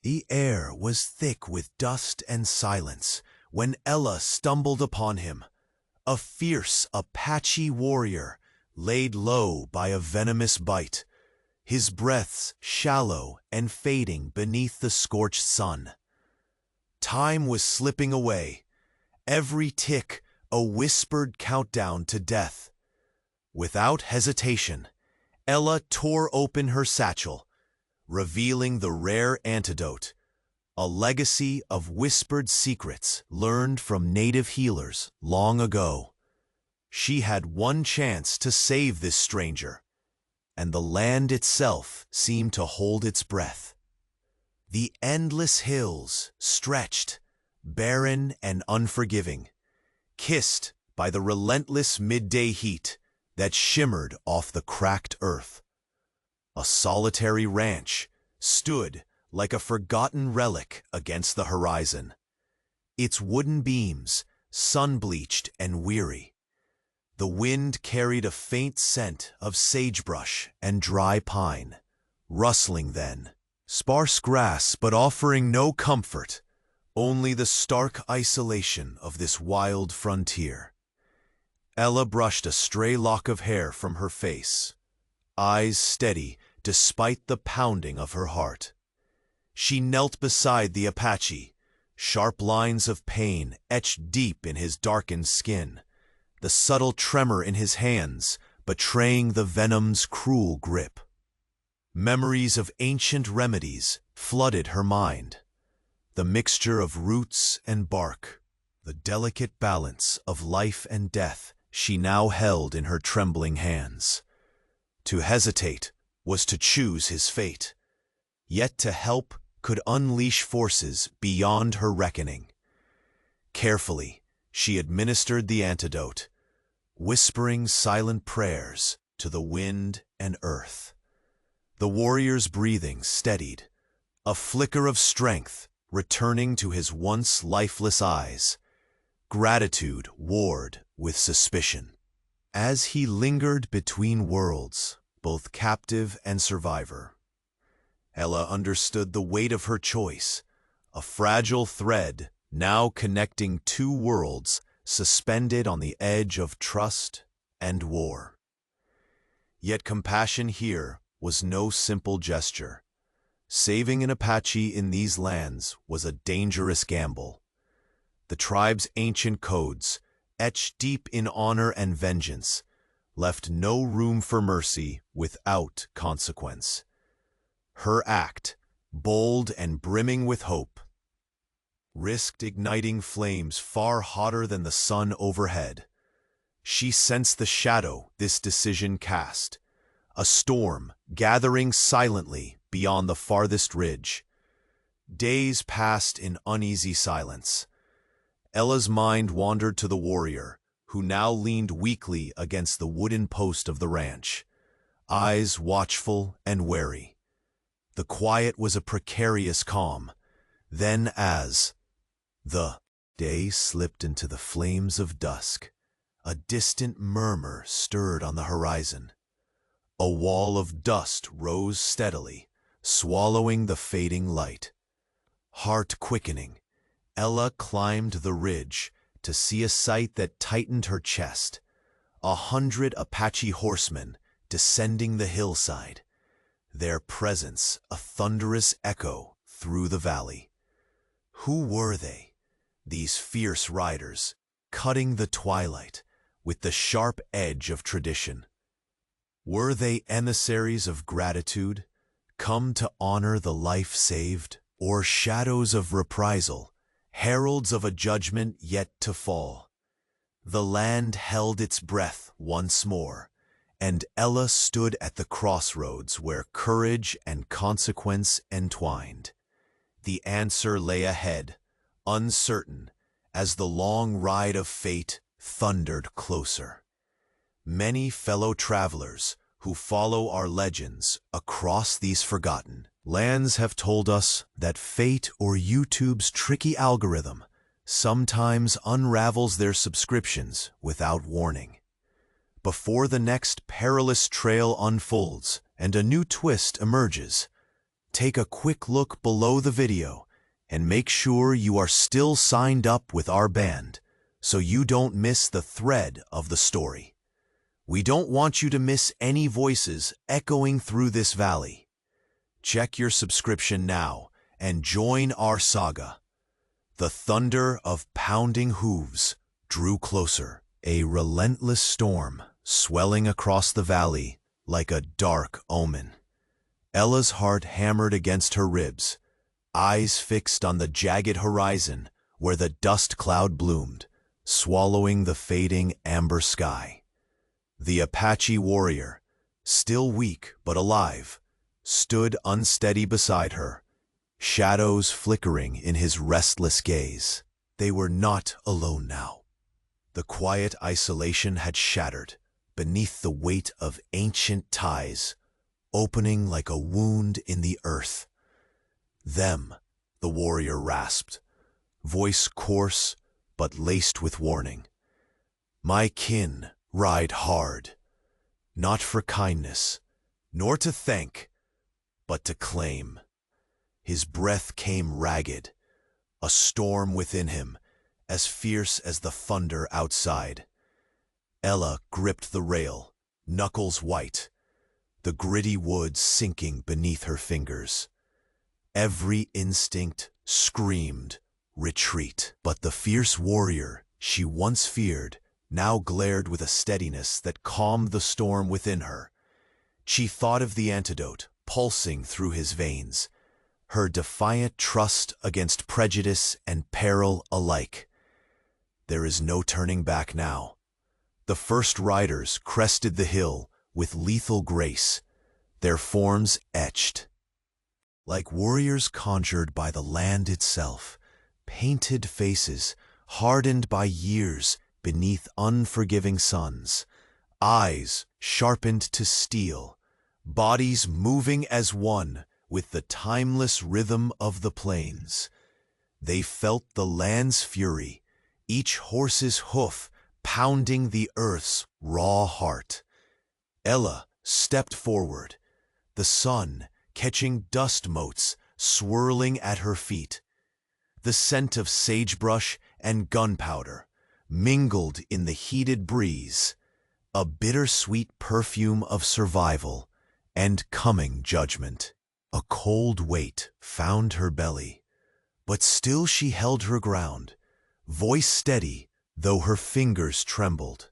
The air was thick with dust and silence when Ella stumbled upon him, a fierce Apache warrior laid low by a venomous bite, his breaths shallow and fading beneath the scorched sun. Time was slipping away, every tick a whispered countdown to death. Without hesitation, Ella tore open her satchel, revealing the rare antidote, a legacy of whispered secrets learned from native healers long ago. She had one chance to save this stranger, and the land itself seemed to hold its breath. The endless hills stretched, barren and unforgiving, kissed by the relentless midday heat that shimmered off the cracked earth. A solitary ranch stood like a forgotten relic against the horizon, its wooden beams sun-bleached and weary. The wind carried a faint scent of sagebrush and dry pine, rustling then, sparse grass but offering no comfort, only the stark isolation of this wild frontier. Ella brushed a stray lock of hair from her face, eyes steady despite the pounding of her heart. She knelt beside the Apache, sharp lines of pain etched deep in his darkened skin, the subtle tremor in his hands betraying the venom's cruel grip. Memories of ancient remedies flooded her mind, the mixture of roots and bark, the delicate balance of life and death she now held in her trembling hands. To hesitate was to choose his fate, yet to help could unleash forces beyond her reckoning. Carefully, she administered the antidote, whispering silent prayers to the wind and earth. The warrior's breathing steadied, a flicker of strength returning to his once lifeless eyes. Gratitude warred with suspicion. As he lingered between worlds, both captive and survivor, Ella understood the weight of her choice, a fragile thread now connecting two worlds suspended on the edge of trust and war. Yet compassion here was no simple gesture. Saving an Apache in these lands was a dangerous gamble. The tribe's ancient codes, etched deep in honor and vengeance, left no room for mercy without consequence. Her act, bold and brimming with hope, risked igniting flames far hotter than the sun overhead. She sensed the shadow this decision cast, a storm gathering silently beyond the farthest ridge. Days passed in uneasy silence. Ella's mind wandered to the warrior, who now leaned weakly against the wooden post of the ranch, eyes watchful and wary. The quiet was a precarious calm. Then as the day slipped into the flames of dusk, a distant murmur stirred on the horizon. A wall of dust rose steadily, swallowing the fading light. Heart quickening, Ella climbed the ridge to see a sight that tightened her chest. 100 Apache horsemen descending the hillside, their presence a thunderous echo through the valley. Who were they, these fierce riders, cutting the twilight with the sharp edge of tradition? Were they emissaries of gratitude, come to honor the life saved, or shadows of reprisal, heralds of a judgment yet to fall? The land held its breath once more, and Ella stood at the crossroads where courage and consequence entwined. The answer lay ahead, uncertain, as the long ride of fate thundered closer. Many fellow travelers who follow our legends across these forgotten lands have told us that fate or YouTube's tricky algorithm sometimes unravels their subscriptions without warning. Before the next perilous trail unfolds and a new twist emerges, take a quick look below the video and make sure you are still signed up with our band so you don't miss the thread of the story. We don't want you to miss any voices echoing through this valley. Check your subscription now and join our saga. The thunder of pounding hooves drew closer, a relentless storm swelling across the valley like a dark omen. Ella's heart hammered against her ribs, eyes fixed on the jagged horizon where the dust cloud bloomed, swallowing the fading amber sky. The Apache warrior, still weak but alive, stood unsteady beside her, shadows flickering in his restless gaze. They were not alone now. The quiet isolation had shattered beneath the weight of ancient ties, opening like a wound in the earth. "Them," the warrior rasped, voice coarse but laced with warning. "My kin ride hard, not for kindness, nor to thank, but to claim." His breath came ragged, a storm within him, as fierce as the thunder outside. Ella gripped the rail, knuckles white, the gritty wood sinking beneath her fingers. Every instinct screamed, retreat. But the fierce warrior she once feared now glared with a steadiness that calmed the storm within her. She thought of the antidote pulsing through his veins, her defiant trust against prejudice and peril alike. There is no turning back now. The first riders crested the hill with lethal grace, their forms etched. Like warriors conjured by the land itself, painted faces hardened by years beneath unforgiving suns, eyes sharpened to steel, bodies moving as one with the timeless rhythm of the plains. They felt the land's fury, each horse's hoof pounding the earth's raw heart. Ella stepped forward, the sun catching dust motes swirling at her feet. The scent of sagebrush and gunpowder mingled in the heated breeze, a bittersweet perfume of survival and coming judgment. A cold weight found her belly, but still she held her ground, voice steady though her fingers trembled.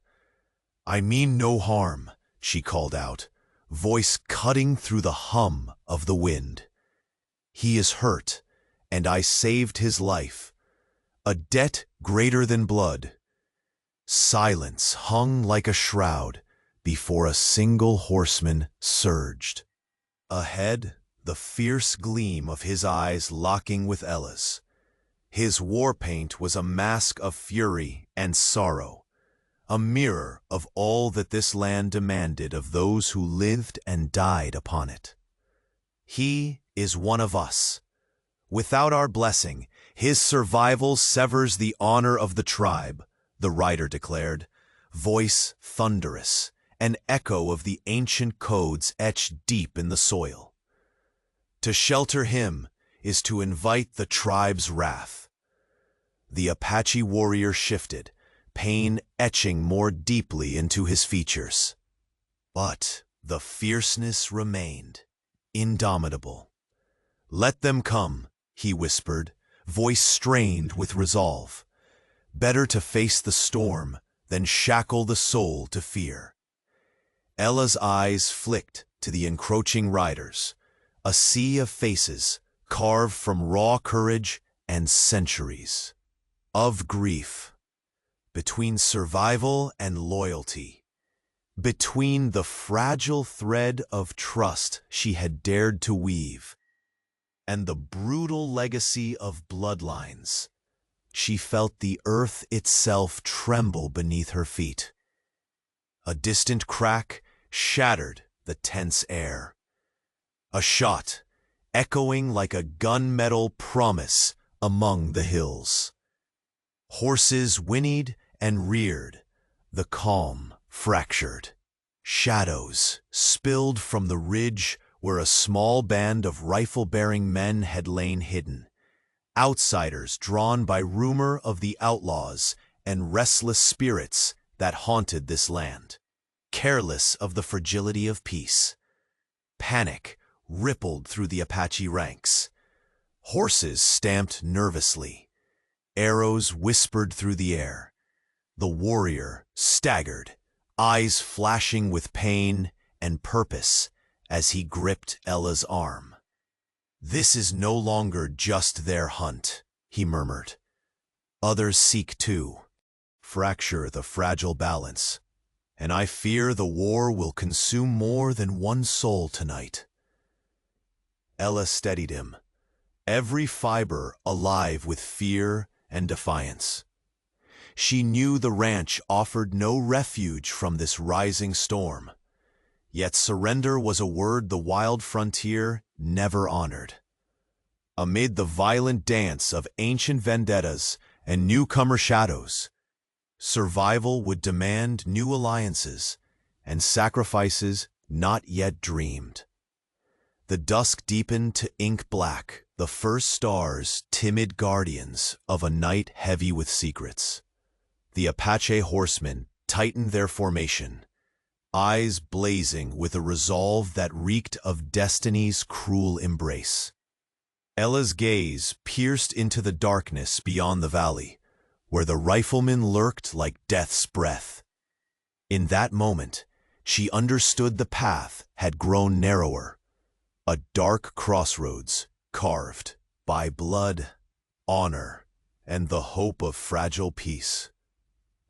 "I mean no harm," she called out, voice cutting through the hum of the wind. "He is hurt, and I saved his life, a debt greater than blood." Silence hung like a shroud before a single horseman surged. Ahead, the fierce gleam of his eyes locking with Ella's. His war paint was a mask of fury and sorrow, a mirror of all that this land demanded of those who lived and died upon it. "He is one of us. Without our blessing, his survival severs the honor of the tribe," the rider declared, voice thunderous, an echo of the ancient codes etched deep in the soil. To shelter him is to invite the tribe's wrath. The Apache warrior shifted, pain etching more deeply into his features. But the fierceness remained, indomitable. "Let them come," he whispered, voice strained with resolve. "Better to face the storm than shackle the soul to fear." Ella's eyes flicked to the encroaching riders, a sea of faces carved from raw courage and centuries of grief. Between survival and loyalty, between the fragile thread of trust she had dared to weave, and the brutal legacy of bloodlines, she felt the earth itself tremble beneath her feet. A distant crack shattered the tense air. A shot, echoing like a gunmetal promise among the hills. Horses whinnied and reared, the calm fractured. Shadows spilled from the ridge where a small band of rifle-bearing men had lain hidden, outsiders drawn by rumor of the outlaws and restless spirits that haunted this land, careless of the fragility of peace. Panic rippled through the Apache ranks. Horses stamped nervously. Arrows whispered through the air. The warrior staggered, eyes flashing with pain and purpose as he gripped Ella's arm. "This is no longer just their hunt," he murmured. "Others seek too. Fracture the fragile balance, and I fear the war will consume more than one soul tonight." Ella steadied him, every fiber alive with fear and defiance. She knew the ranch offered no refuge from this rising storm, yet surrender was a word the wild frontier never honored. Amid the violent dance of ancient vendettas and newcomer shadows, survival would demand new alliances and sacrifices not yet dreamed. The dusk deepened to ink black, the first stars timid guardians of a night heavy with secrets. The Apache horsemen tightened their formation, eyes blazing with a resolve that reeked of destiny's cruel embrace. Ella's gaze pierced into the darkness beyond the valley, where the riflemen lurked like death's breath. In that moment, she understood the path had grown narrower, a dark crossroads carved by blood, honor, and the hope of fragile peace.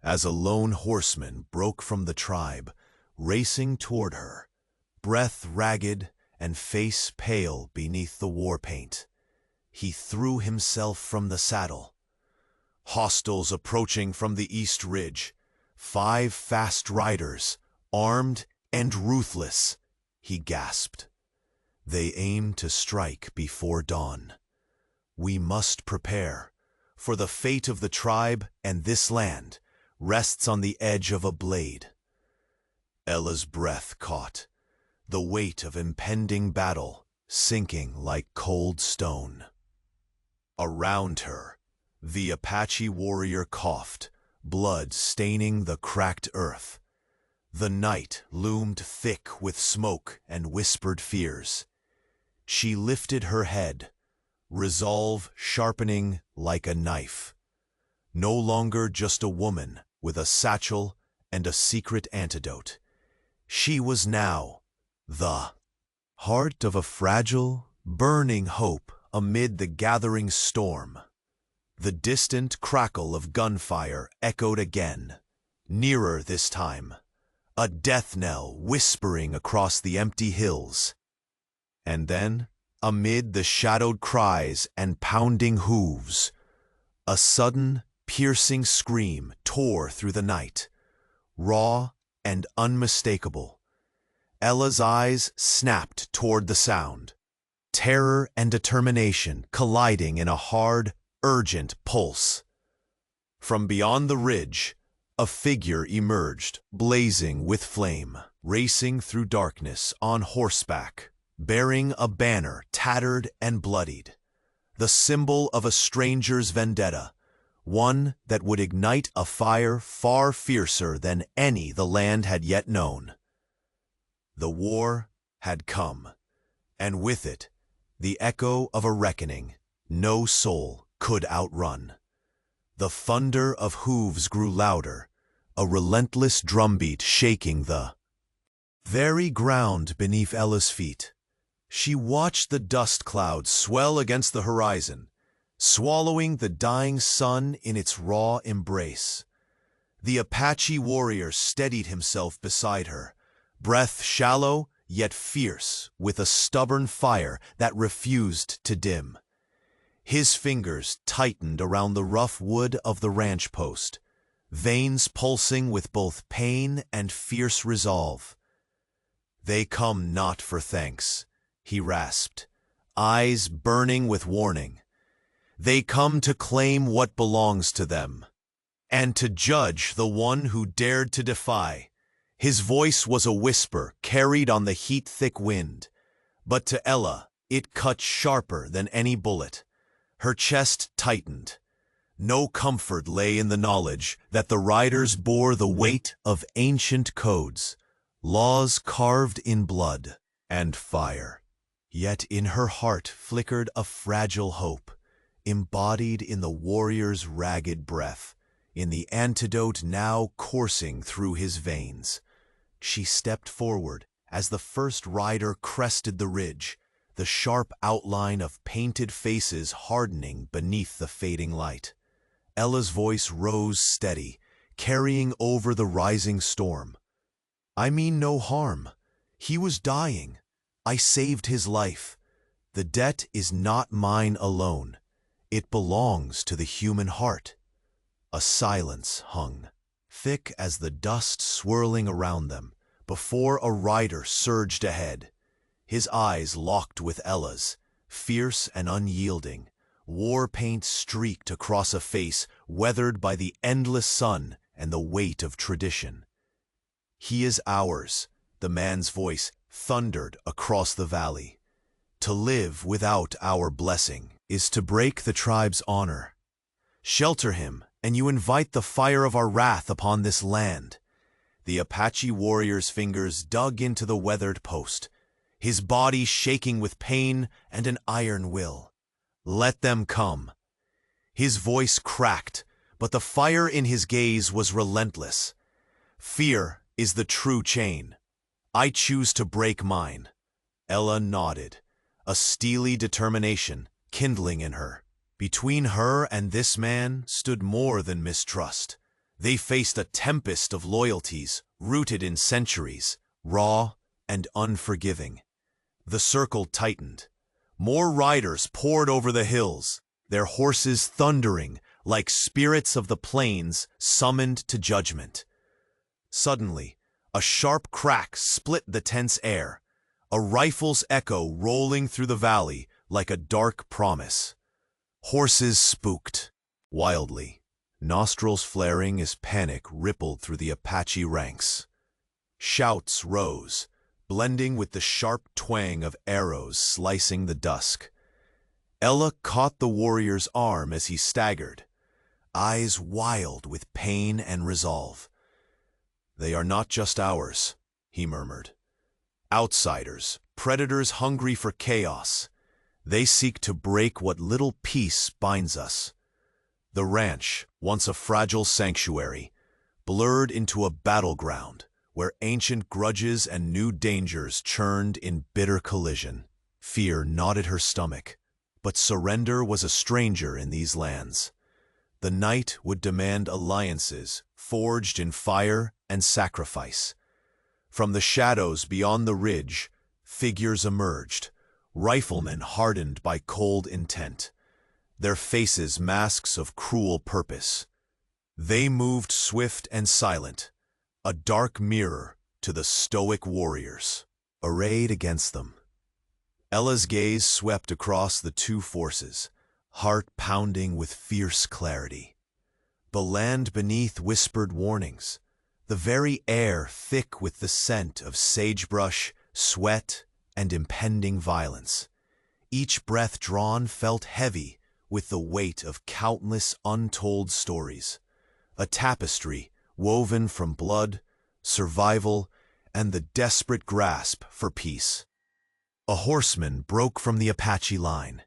As a lone horseman broke from the tribe, racing toward her, breath ragged and face pale beneath the war paint, he threw himself from the saddle. Hostiles approaching from the east ridge, 5 fast riders, armed and ruthless, he gasped. They aim to strike before dawn. We must prepare, for the fate of the tribe and this land rests on the edge of a blade. Ella's breath caught, the weight of impending battle sinking like cold stone. Around her, the Apache warrior coughed, blood staining the cracked earth. The night loomed thick with smoke and whispered fears. She lifted her head, resolve sharpening like a knife. No longer just a woman with a satchel and a secret antidote. She was now the heart of a fragile, burning hope amid the gathering storm. The distant crackle of gunfire echoed again, nearer this time, a death knell whispering across the empty hills. And then, amid the shadowed cries and pounding hooves, a sudden, piercing scream tore through the night, raw and unmistakable. Ella's eyes snapped toward the sound, terror and determination colliding in a hard, urgent pulse. From beyond the ridge, a figure emerged, blazing with flame, racing through darkness on horseback, bearing a banner tattered and bloodied, the symbol of a stranger's vendetta, one that would ignite a fire far fiercer than any the land had yet known. The war had come, and with it, the echo of a reckoning no soul could outrun. The thunder of hooves grew louder, a relentless drumbeat shaking the very ground beneath Ella's feet. She watched the dust clouds swell against the horizon, swallowing the dying sun in its raw embrace. The Apache warrior steadied himself beside her, breath shallow yet fierce with a stubborn fire that refused to dim. His fingers tightened around the rough wood of the ranch post, veins pulsing with both pain and fierce resolve. "They come not for thanks," he rasped, eyes burning with warning. "They come to claim what belongs to them, and to judge the one who dared to defy." His voice was a whisper carried on the heat-thick wind, But to Ella, it cut sharper than any bullet. Her chest tightened. No comfort lay in the knowledge that the riders bore the weight of ancient codes, laws carved in blood and fire. Yet in her heart flickered a fragile hope, embodied in the warrior's ragged breath, in the antidote now coursing through his veins. She stepped forward as the first rider crested the ridge, the sharp outline of painted faces hardening beneath the fading light. Ella's voice rose steady, carrying over the rising storm. "I mean no harm. He was dying. I saved his life. The debt is not mine alone. It belongs to the human heart." A silence hung, thick as the dust swirling around them, before a rider surged ahead. His eyes locked with Ella's, fierce and unyielding, war paint streaked across a face weathered by the endless sun and the weight of tradition. "He is ours," the man's voice thundered across the valley. "To live without our blessing is to break the tribe's honor. Shelter him, and you invite the fire of our wrath upon this land." The Apache warrior's fingers dug into the weathered post, his body shaking with pain and an iron will. "Let them come." His voice cracked, but the fire in his gaze was relentless. "Fear is the true chain. I choose to break mine." Ella nodded, a steely determination kindling in her. Between her and this man stood more than mistrust. They faced a tempest of loyalties rooted in centuries, raw and unforgiving. The circle tightened. More riders poured over the hills, their horses thundering like spirits of the plains summoned to judgment. Suddenly, a sharp crack split the tense air, a rifle's echo rolling through the valley like a dark promise. Horses spooked wildly, nostrils flaring as panic rippled through the Apache ranks. Shouts rose, blending with the sharp twang of arrows slicing the dusk. Ella caught the warrior's arm as he staggered, eyes wild with pain and resolve. "They are not just ours," he murmured. "Outsiders, predators hungry for chaos. They seek to break what little peace binds us." The ranch, once a fragile sanctuary, blurred into a battleground where ancient grudges and new dangers churned in bitter collision. Fear knotted her stomach, but surrender was a stranger in these lands. The night would demand alliances forged in fire and sacrifice. From the shadows beyond the ridge, figures emerged, riflemen hardened by cold intent, their faces masks of cruel purpose. They moved swift and silent, a dark mirror to the stoic warriors arrayed against them. Ella's gaze swept across the two forces, heart pounding with fierce clarity. The land beneath whispered warnings, the very air thick with the scent of sagebrush, sweat, and impending violence. Each breath drawn felt heavy with the weight of countless untold stories, a tapestry woven from blood, survival, and the desperate grasp for peace. A horseman broke from the Apache line,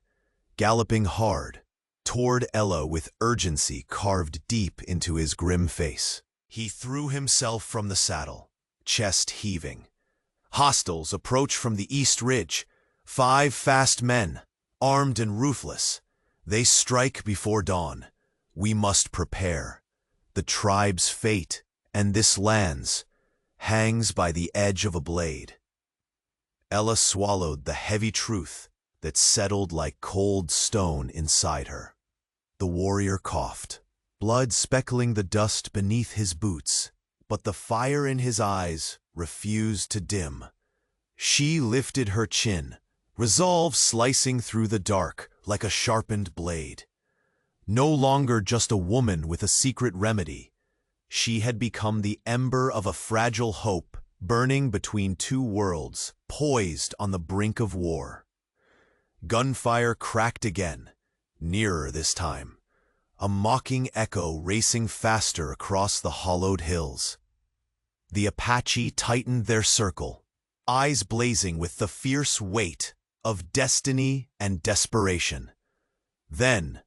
galloping hard, toward Ella with urgency carved deep into his grim face. He threw himself from the saddle, chest heaving. Hostiles approached from the east ridge, 5 fast men, armed and ruthless. They strike before dawn. We must prepare. The tribe's fate, and this land's, hangs by the edge of a blade. Ella swallowed the heavy truth that settled like cold stone inside her. The warrior coughed, blood speckling the dust beneath his boots, but the fire in his eyes refused to dim. She lifted her chin, resolve slicing through the dark like a sharpened blade. No longer just a woman with a secret remedy, she had become the ember of a fragile hope burning between two worlds, poised on the brink of war. Gunfire cracked again, nearer this time, a mocking echo racing faster across the hollowed hills. The Apache tightened their circle, eyes blazing with the fierce weight of destiny and desperation. Then,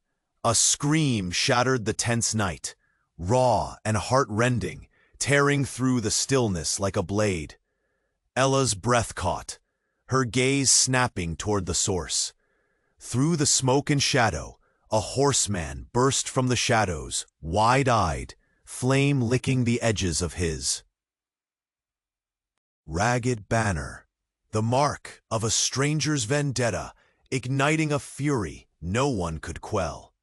a scream shattered the tense night, raw and heart-rending, tearing through the stillness like a blade. Ella's breath caught, her gaze snapping toward the source. Through the smoke and shadow, a horseman burst from the shadows, wide-eyed, flame licking the edges of his ragged banner, the mark of a stranger's vendetta, igniting a fury no one could quell.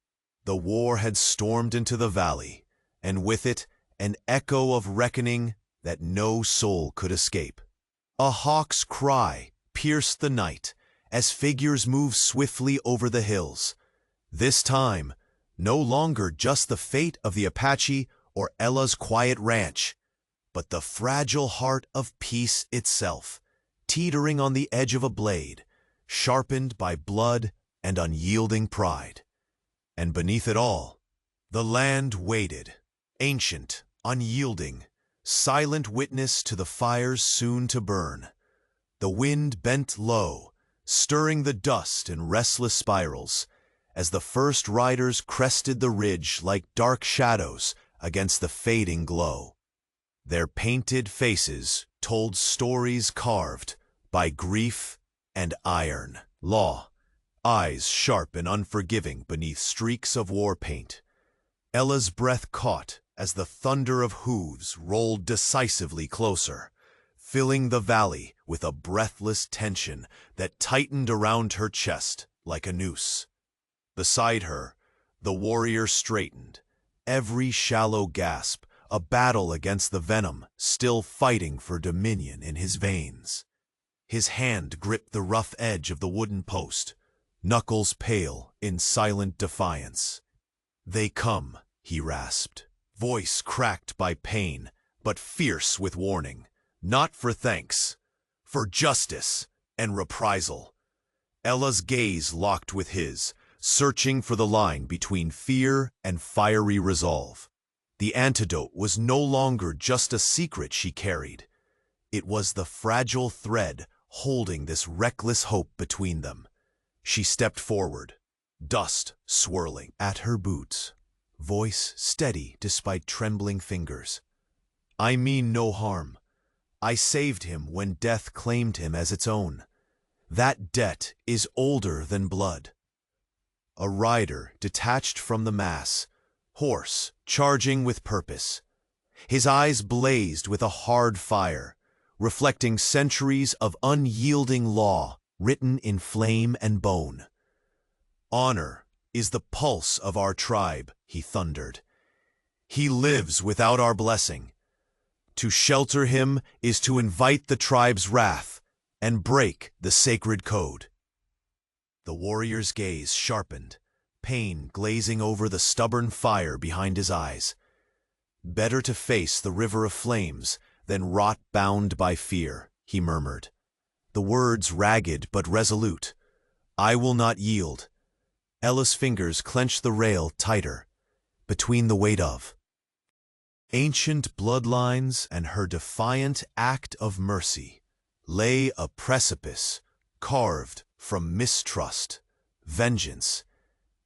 The war had stormed into the valley, and with it an echo of reckoning that no soul could escape. A hawk's cry pierced the night as figures moved swiftly over the hills. This time, no longer just the fate of the Apache or Ella's quiet ranch, but the fragile heart of peace itself, teetering on the edge of a blade, sharpened by blood and unyielding pride. And beneath it all, the land waited, ancient, unyielding, silent witness to the fires soon to burn. The wind bent low, stirring the dust in restless spirals, as the first riders crested the ridge like dark shadows against the fading glow. Their painted faces told stories carved by grief and iron law, eyes sharp and unforgiving beneath streaks of war paint. Ella's breath caught as the thunder of hooves rolled decisively closer, filling the valley with a breathless tension that tightened around her chest like a noose. Beside her, the warrior straightened, every shallow gasp a battle against the venom still fighting for dominion in his veins. His hand gripped the rough edge of the wooden post, knuckles pale in silent defiance. "They come," he rasped, voice cracked by pain, but fierce with warning. "Not for thanks, for justice and reprisal." Ella's gaze locked with his, searching for the line between fear and fiery resolve. The antidote was no longer just a secret she carried. It was the fragile thread holding this reckless hope between them. She stepped forward, dust swirling at her boots, voice steady despite trembling fingers. "I mean no harm. I saved him when death claimed him as its own. That debt is older than blood." A rider detached from the mass, horse charging with purpose. His eyes blazed with a hard fire, reflecting centuries of unyielding law written in flame and bone. "Honor is the pulse of our tribe," he thundered. "He lives without our blessing. To shelter him is to invite the tribe's wrath and break the sacred code." The warrior's gaze sharpened, pain glazing over the stubborn fire behind his eyes. "Better to face the river of flames than rot bound by fear," he murmured, the words ragged but resolute. "I will not yield." Ella's fingers clenched the rail tighter, between the weight of ancient bloodlines and her defiant act of mercy lay a precipice carved from mistrust, vengeance,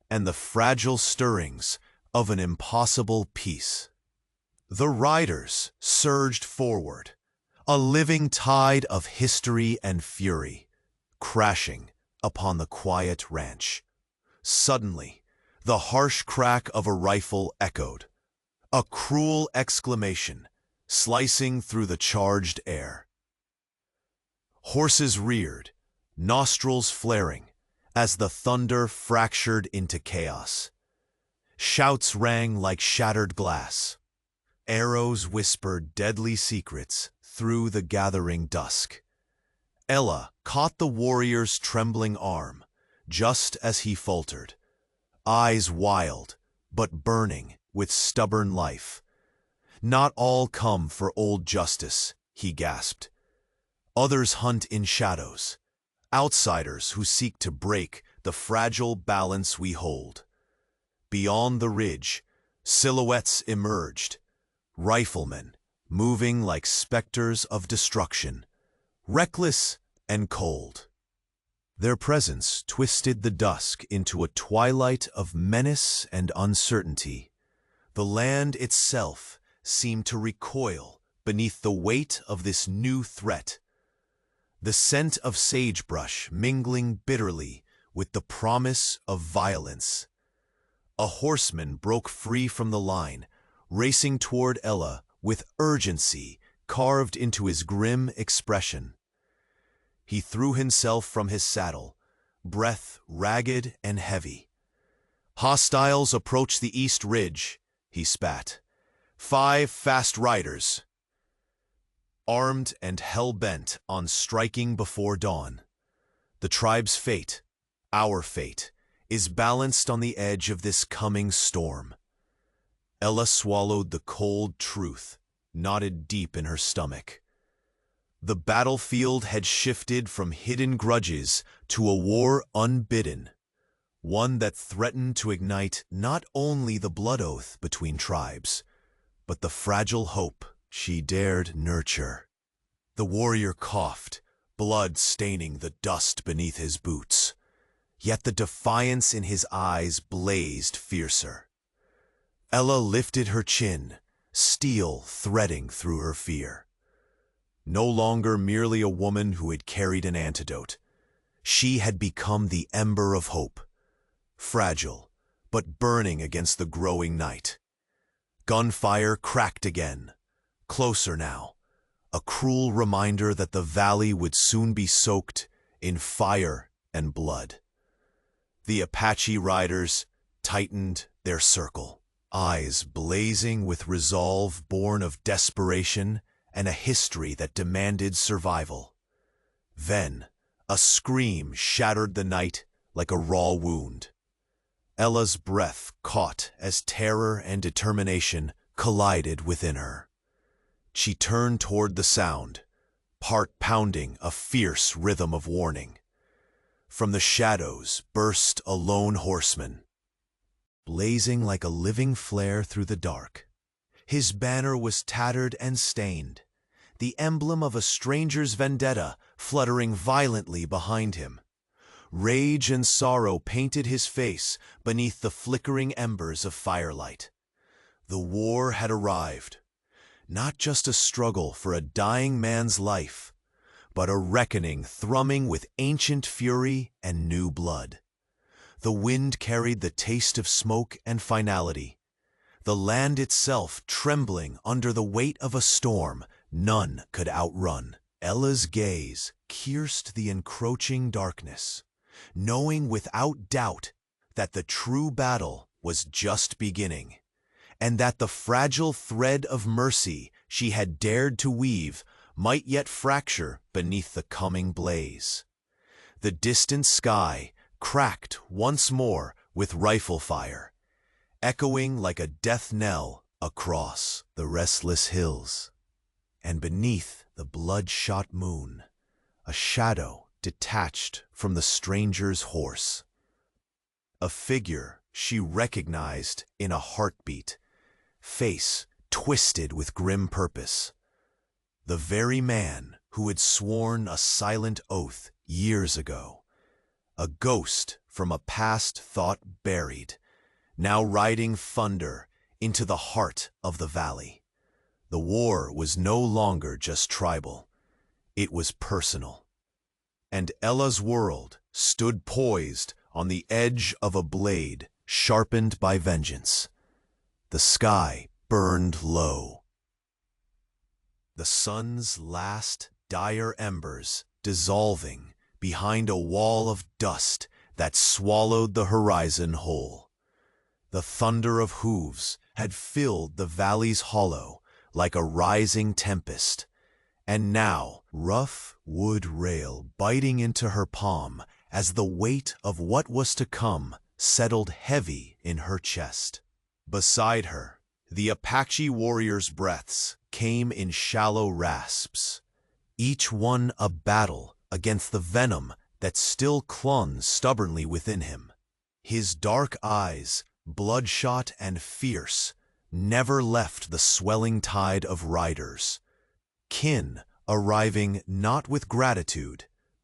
and the fragile stirrings of an impossible peace. The riders surged forward, a living tide of history and fury, crashing upon the quiet ranch. Suddenly, the harsh crack of a rifle echoed, a cruel exclamation slicing through the charged air. Horses reared, nostrils flaring, as the thunder fractured into chaos. Shouts rang like shattered glass. Arrows whispered deadly secrets through the gathering dusk. Ella caught the warrior's trembling arm, just as he faltered, eyes wild but burning with stubborn life. "Not all come for old justice," he gasped. Others hunt in shadows, outsiders who seek to break the fragile balance we hold. Beyond the ridge, silhouettes emerged, riflemen moving like specters of destruction, reckless and cold. Their presence twisted the dusk into a twilight of menace and uncertainty. The land itself seemed to recoil beneath the weight of this new threat, the scent of sagebrush mingling bitterly with the promise of violence. A horseman broke free from the line, racing toward Ella with urgency carved into his grim expression. He threw himself from his saddle, breath ragged and heavy. "Hostiles approach the east ridge," he spat. "5 fast riders, armed and hell-bent on striking before dawn. The tribe's fate, our fate, is balanced on the edge of this coming storm." Ella swallowed the cold truth, knotted deep in her stomach. The battlefield had shifted from hidden grudges to a war unbidden, one that threatened to ignite not only the blood oath between tribes, but the fragile hope she dared nurture. The warrior coughed, blood staining the dust beneath his boots, yet the defiance in his eyes blazed fiercer. Ella lifted her chin, steel threading through her fear. No longer merely a woman who had carried an antidote, she had become the ember of hope, fragile but burning against the growing night. Gunfire cracked again, closer now, a cruel reminder that the valley would soon be soaked in fire and blood. The Apache riders tightened their circle, eyes blazing with resolve born of desperation and a history that demanded survival. Then, a scream shattered the night like a raw wound. Ella's breath caught as terror and determination collided within her. She turned toward the sound, heart pounding a fierce rhythm of warning. From the shadows burst a lone horseman, blazing like a living flare through the dark. His banner was tattered and stained, the emblem of a stranger's vendetta fluttering violently behind him. Rage and sorrow painted his face beneath the flickering embers of firelight. The war had arrived, not just a struggle for a dying man's life, but a reckoning thrumming with ancient fury and new blood. The wind carried the taste of smoke and finality, the land itself trembling under the weight of a storm none could outrun. Ella's gaze pierced the encroaching darkness, knowing without doubt that the true battle was just beginning, and that the fragile thread of mercy she had dared to weave might yet fracture beneath the coming blaze. The distant sky cracked once more with rifle fire, echoing like a death knell across the restless hills. And beneath the bloodshot moon, a shadow detached from the stranger's horse. A figure she recognized in a heartbeat, face twisted with grim purpose. The very man who had sworn a silent oath years ago. A ghost from a past thought buried, now riding thunder into the heart of the valley. The war was no longer just tribal, it was personal. And Ella's world stood poised on the edge of a blade sharpened by vengeance. The sky burned low. The sun's last dire embers dissolving behind a wall of dust that swallowed the horizon whole. The thunder of hooves had filled the valley's hollow like a rising tempest, and now rough wood rail biting into her palm as the weight of what was to come settled heavy in her chest. Beside her, the Apache warriors' breaths came in shallow rasps, each one a battle against the venom that still clung stubbornly within him. His dark eyes, bloodshot and fierce, never left the swelling tide of riders, kin arriving not with gratitude,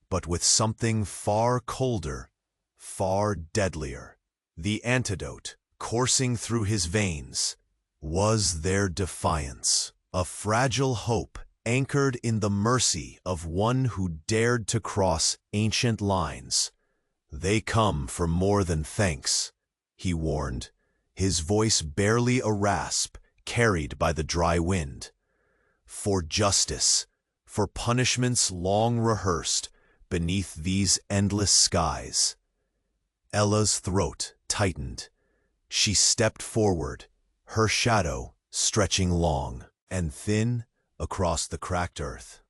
but with something far colder, far deadlier. The antidote, coursing through his veins, was their defiance, a fragile hope anchored in the mercy of one who dared to cross ancient lines. "They come for more than thanks," he warned, his voice barely a rasp carried by the dry wind. "For justice, for punishments long rehearsed beneath these endless skies." Ella's throat tightened. She stepped forward, her shadow stretching long and thin across the cracked earth.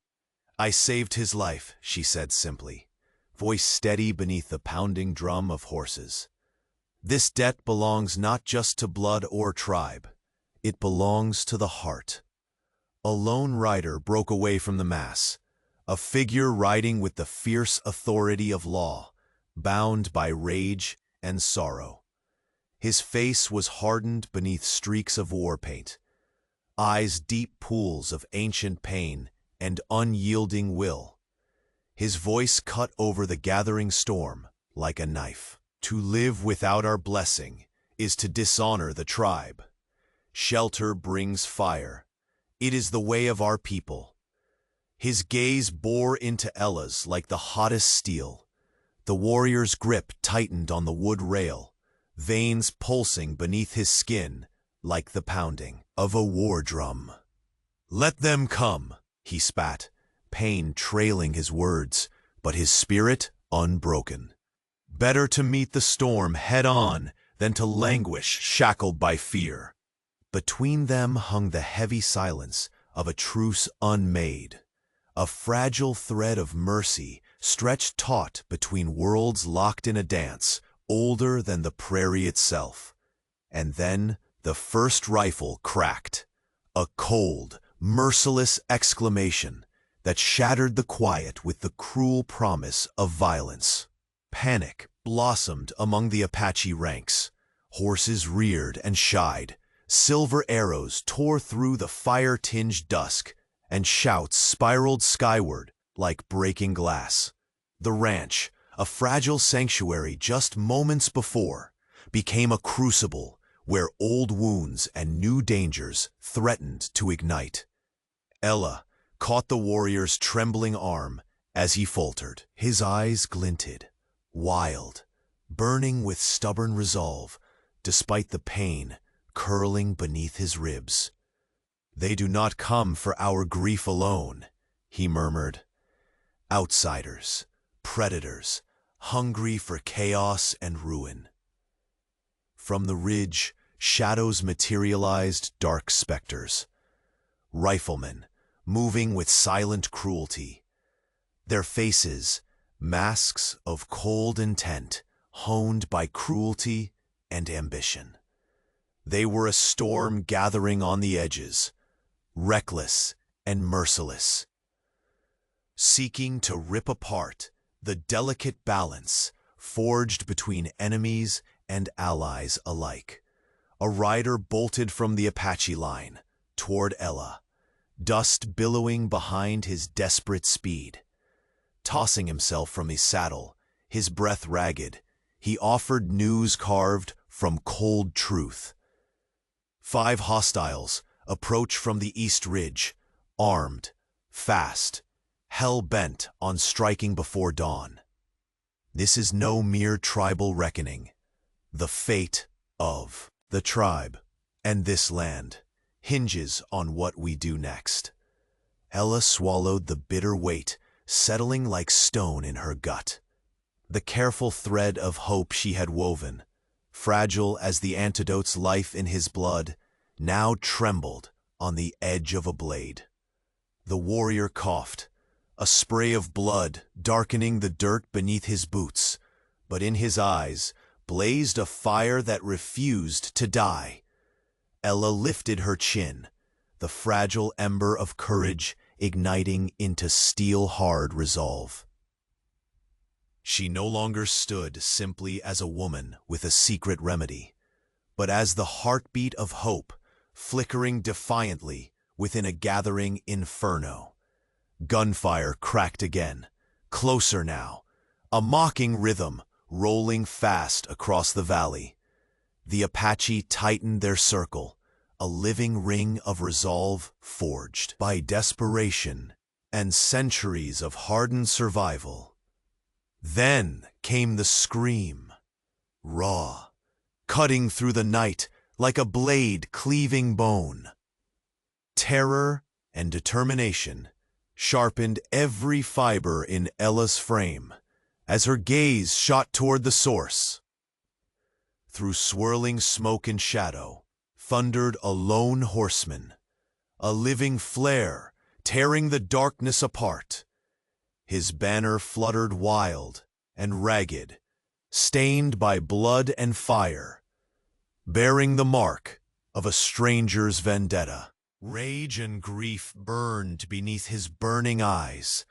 "I saved his life," she said simply, voice steady beneath the pounding drum of horses. "This debt belongs not just to blood or tribe. It belongs to the heart." A lone rider broke away from the mass, a figure riding with the fierce authority of law, bound by rage and sorrow. His face was hardened beneath streaks of war paint, eyes deep pools of ancient pain and unyielding will. His voice cut over the gathering storm like a knife. "To live without our blessing is to dishonor the tribe. Shelter brings fire. It is the way of our people." His gaze bore into Ella's like the hottest steel. The warrior's grip tightened on the wood rail, veins pulsing beneath his skin like the pounding of a war drum. "Let them come," he spat, pain trailing his words, but his spirit unbroken. "Better to meet the storm head-on than to languish shackled by fear." Between them hung the heavy silence of a truce unmade, a fragile thread of mercy stretched taut between worlds locked in a dance older than the prairie itself. And then the first rifle cracked, a cold, merciless exclamation that shattered the quiet with the cruel promise of violence. Panic blossomed among the Apache ranks. Horses reared and shied, silver arrows tore through the fire-tinged dusk, and shouts spiraled skyward like breaking glass. The ranch, a fragile sanctuary just moments before, became a crucible where old wounds and new dangers threatened to ignite. Ella caught the warrior's trembling arm as he faltered. His eyes glinted, wild, burning with stubborn resolve, despite the pain curling beneath his ribs. "They do not come for our grief alone," he murmured. "Outsiders, predators, hungry for chaos and ruin." From the ridge, shadows materialized, dark specters. Riflemen, moving with silent cruelty. Their faces, masks of cold intent, honed by cruelty and ambition. They were a storm gathering on the edges, reckless and merciless, seeking to rip apart the delicate balance forged between enemies and allies alike. A rider bolted from the Apache line toward Ella, dust billowing behind his desperate speed. Tossing himself from his saddle, his breath ragged, he offered news carved from cold truth. 5 hostiles approach from the east ridge, armed, fast, hell-bent on striking before dawn. This is no mere tribal reckoning. The fate of the tribe and this land hinges on what we do next. Ella swallowed the bitter weight, settling like stone in her gut. The careful thread of hope she had woven, fragile as the antidote's life in his blood, now trembled on the edge of a blade. The warrior coughed, a spray of blood darkening the dirt beneath his boots, but in his eyes blazed a fire that refused to die. Ella lifted her chin, the fragile ember of courage igniting into steel-hard resolve. She no longer stood simply as a woman with a secret remedy, but as the heartbeat of hope, flickering defiantly within a gathering inferno. Gunfire cracked again, closer now, a mocking rhythm rolling fast across the valley. The Apache tightened their circle, a living ring of resolve forged by desperation and centuries of hardened survival. Then came the scream, raw, cutting through the night like a blade cleaving bone. Terror and determination sharpened every fiber in Ella's frame as her gaze shot toward the source. Through swirling smoke and shadow thundered a lone horseman, a living flare tearing the darkness apart. His banner fluttered wild and ragged, stained by blood and fire, bearing the mark of a stranger's vendetta. Rage and grief burned beneath his burning eyes,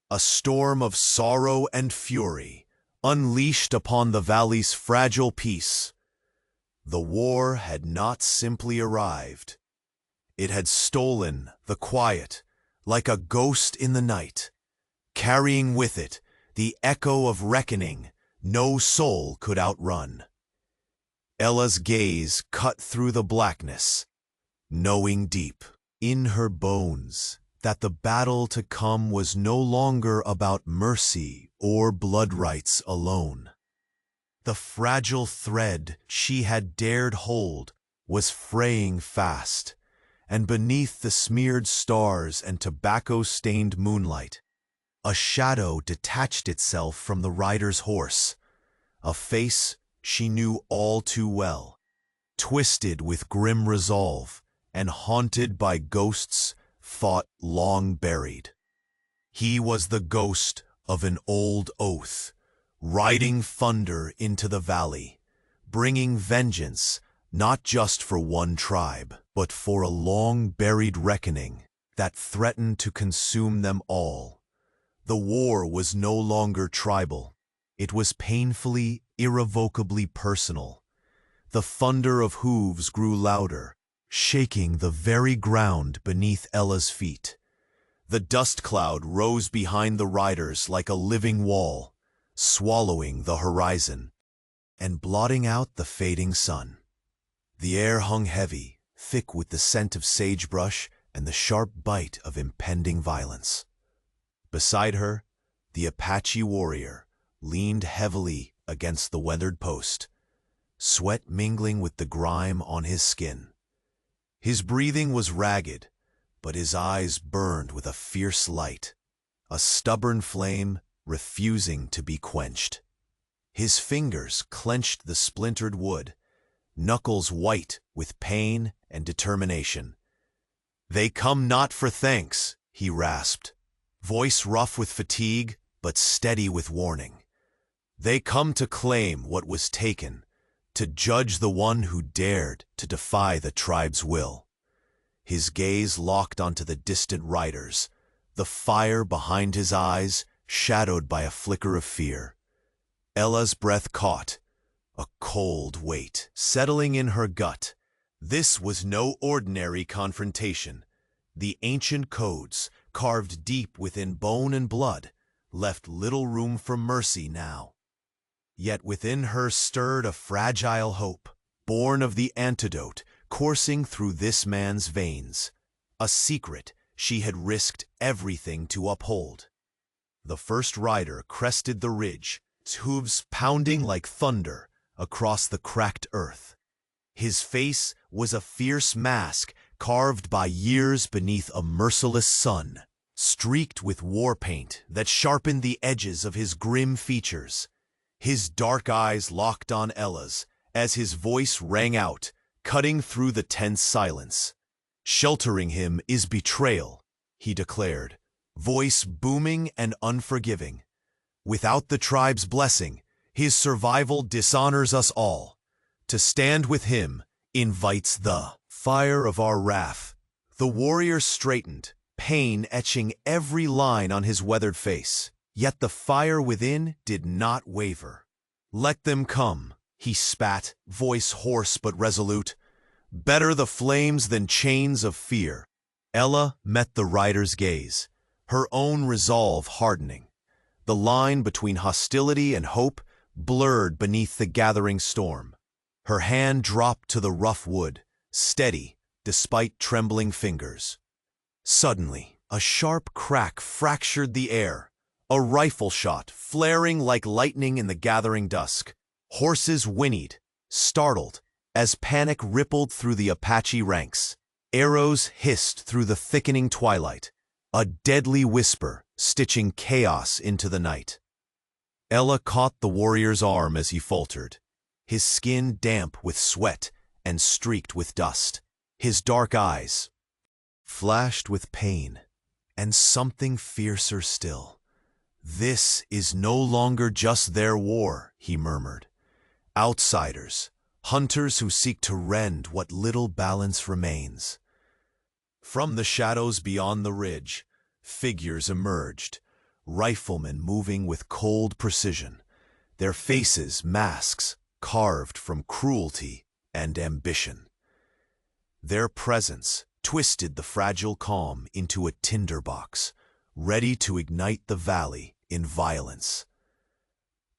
a storm of sorrow and fury unleashed upon the valley's fragile peace. The war had not simply arrived. It had stolen the quiet like a ghost in the night, carrying with it the echo of reckoning no soul could outrun. Ella's gaze cut through the blackness, knowing deep in her bones that the battle to come was no longer about mercy or blood rights alone. The fragile thread she had dared hold was fraying fast, and beneath the smeared stars and tobacco-stained moonlight, a shadow detached itself from the rider's horse, a face she knew all too well, twisted with grim resolve and haunted by ghosts thought long buried. He was the ghost of an old oath, riding thunder into the valley, bringing vengeance not just for one tribe, but for a long-buried reckoning that threatened to consume them all. The war was no longer tribal. It was painfully, irrevocably personal. The thunder of hooves grew louder, shaking the very ground beneath Ella's feet. The dust cloud rose behind the riders like a living wall, swallowing the horizon and blotting out the fading sun. The air hung heavy, thick with the scent of sagebrush and the sharp bite of impending violence. Beside her, the Apache warrior leaned heavily against the weathered post, sweat mingling with the grime on his skin. His breathing was ragged, but his eyes burned with a fierce light, a stubborn flame refusing to be quenched. His fingers clenched the splintered wood, knuckles white with pain and determination. "They come not for thanks," he rasped, voice rough with fatigue but steady with warning. "They come to claim what was taken, to judge the one who dared to defy the tribe's will." His gaze locked onto the distant riders, the fire behind his eyes shadowed by a flicker of fear. Ella's breath caught, a cold weight settling in her gut. This was no ordinary confrontation. The ancient codes, carved deep within bone and blood, left little room for mercy now. Yet within her stirred a fragile hope, born of the antidote coursing through this man's veins, a secret she had risked everything to uphold. The first rider crested the ridge, his hooves pounding like thunder across the cracked earth. His face was a fierce mask carved by years beneath a merciless sun, streaked with war paint that sharpened the edges of his grim features. His dark eyes locked on Ella's as his voice rang out, cutting through the tense silence. "Sheltering him is betrayal," he declared, voice booming and unforgiving. "Without the tribe's blessing, his survival dishonors us all. To stand with him invites the fire of our wrath." The warrior straightened, pain etching every line on his weathered face. Yet the fire within did not waver. "Let them come," he spat, voice hoarse but resolute. "Better the flames than chains of fear." Ella met the rider's gaze, her own resolve hardening. The line between hostility and hope blurred beneath the gathering storm. Her hand dropped to the rough wood, steady despite trembling fingers. Suddenly, a sharp crack fractured the air, a rifle shot flaring like lightning in the gathering dusk. Horses whinnied, startled, as panic rippled through the Apache ranks. Arrows hissed through the thickening twilight, a deadly whisper stitching chaos into the night. Ella caught the warrior's arm as he faltered, his skin damp with sweat and streaked with dust. His dark eyes flashed with pain and something fiercer still. "This is no longer just their war," he murmured. "Outsiders, hunters who seek to rend what little balance remains." From the shadows beyond the ridge, figures emerged, riflemen moving with cold precision, their faces masks carved from cruelty and ambition. Their presence twisted the fragile calm into a tinderbox, ready to ignite the valley in violence.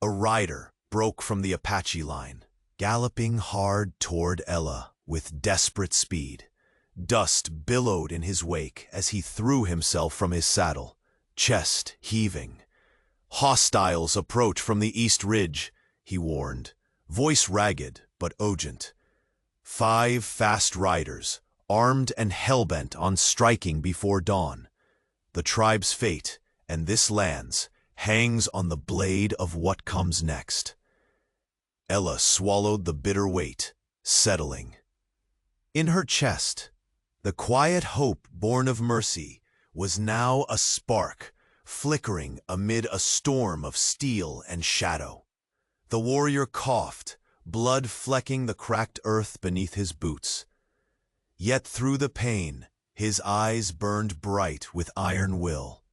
A rider broke from the Apache line, galloping hard toward Ella with desperate speed. Dust billowed in his wake as he threw himself from his saddle, chest heaving. "Hostiles approach from the east ridge," he warned, voice ragged but urgent. 5 fast riders, armed and hellbent on striking before dawn. The tribe's fate, and this land's, hangs on the blade of what comes next. Ella swallowed the bitter weight, settling. In her chest, the quiet hope born of mercy was now a spark, flickering amid a storm of steel and shadow. The warrior coughed, blood flecking the cracked earth beneath his boots. Yet through the pain, his eyes burned bright with iron will.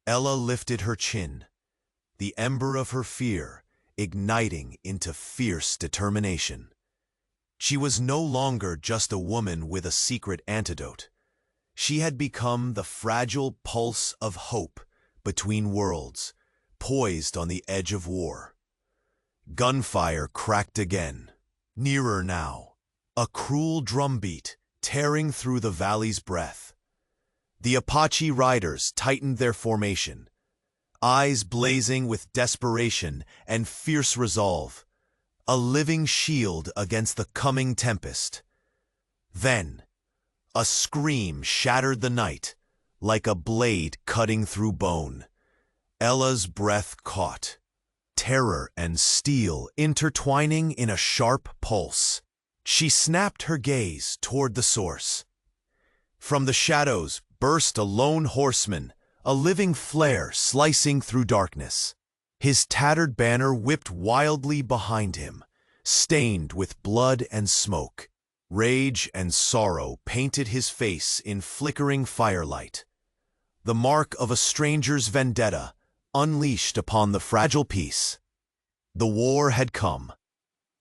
Ella lifted her chin, the ember of her fear igniting into fierce determination. She was no longer just a woman with a secret antidote. She had become the fragile pulse of hope between worlds, poised on the edge of war. Gunfire cracked again, nearer now, a cruel drumbeat tearing through the valley's breath. The Apache riders tightened their formation, eyes blazing with desperation and fierce resolve, a living shield against the coming tempest. Then, a scream shattered the night, like a blade cutting through bone. Ella's breath caught, terror and steel intertwining in a sharp pulse. She snapped her gaze toward the source. From the shadows burst a lone horseman, a living flare slicing through darkness. His tattered banner whipped wildly behind him, stained with blood and smoke. Rage and sorrow painted his face in flickering firelight, the mark of a stranger's vendetta unleashed upon the fragile peace. The war had come,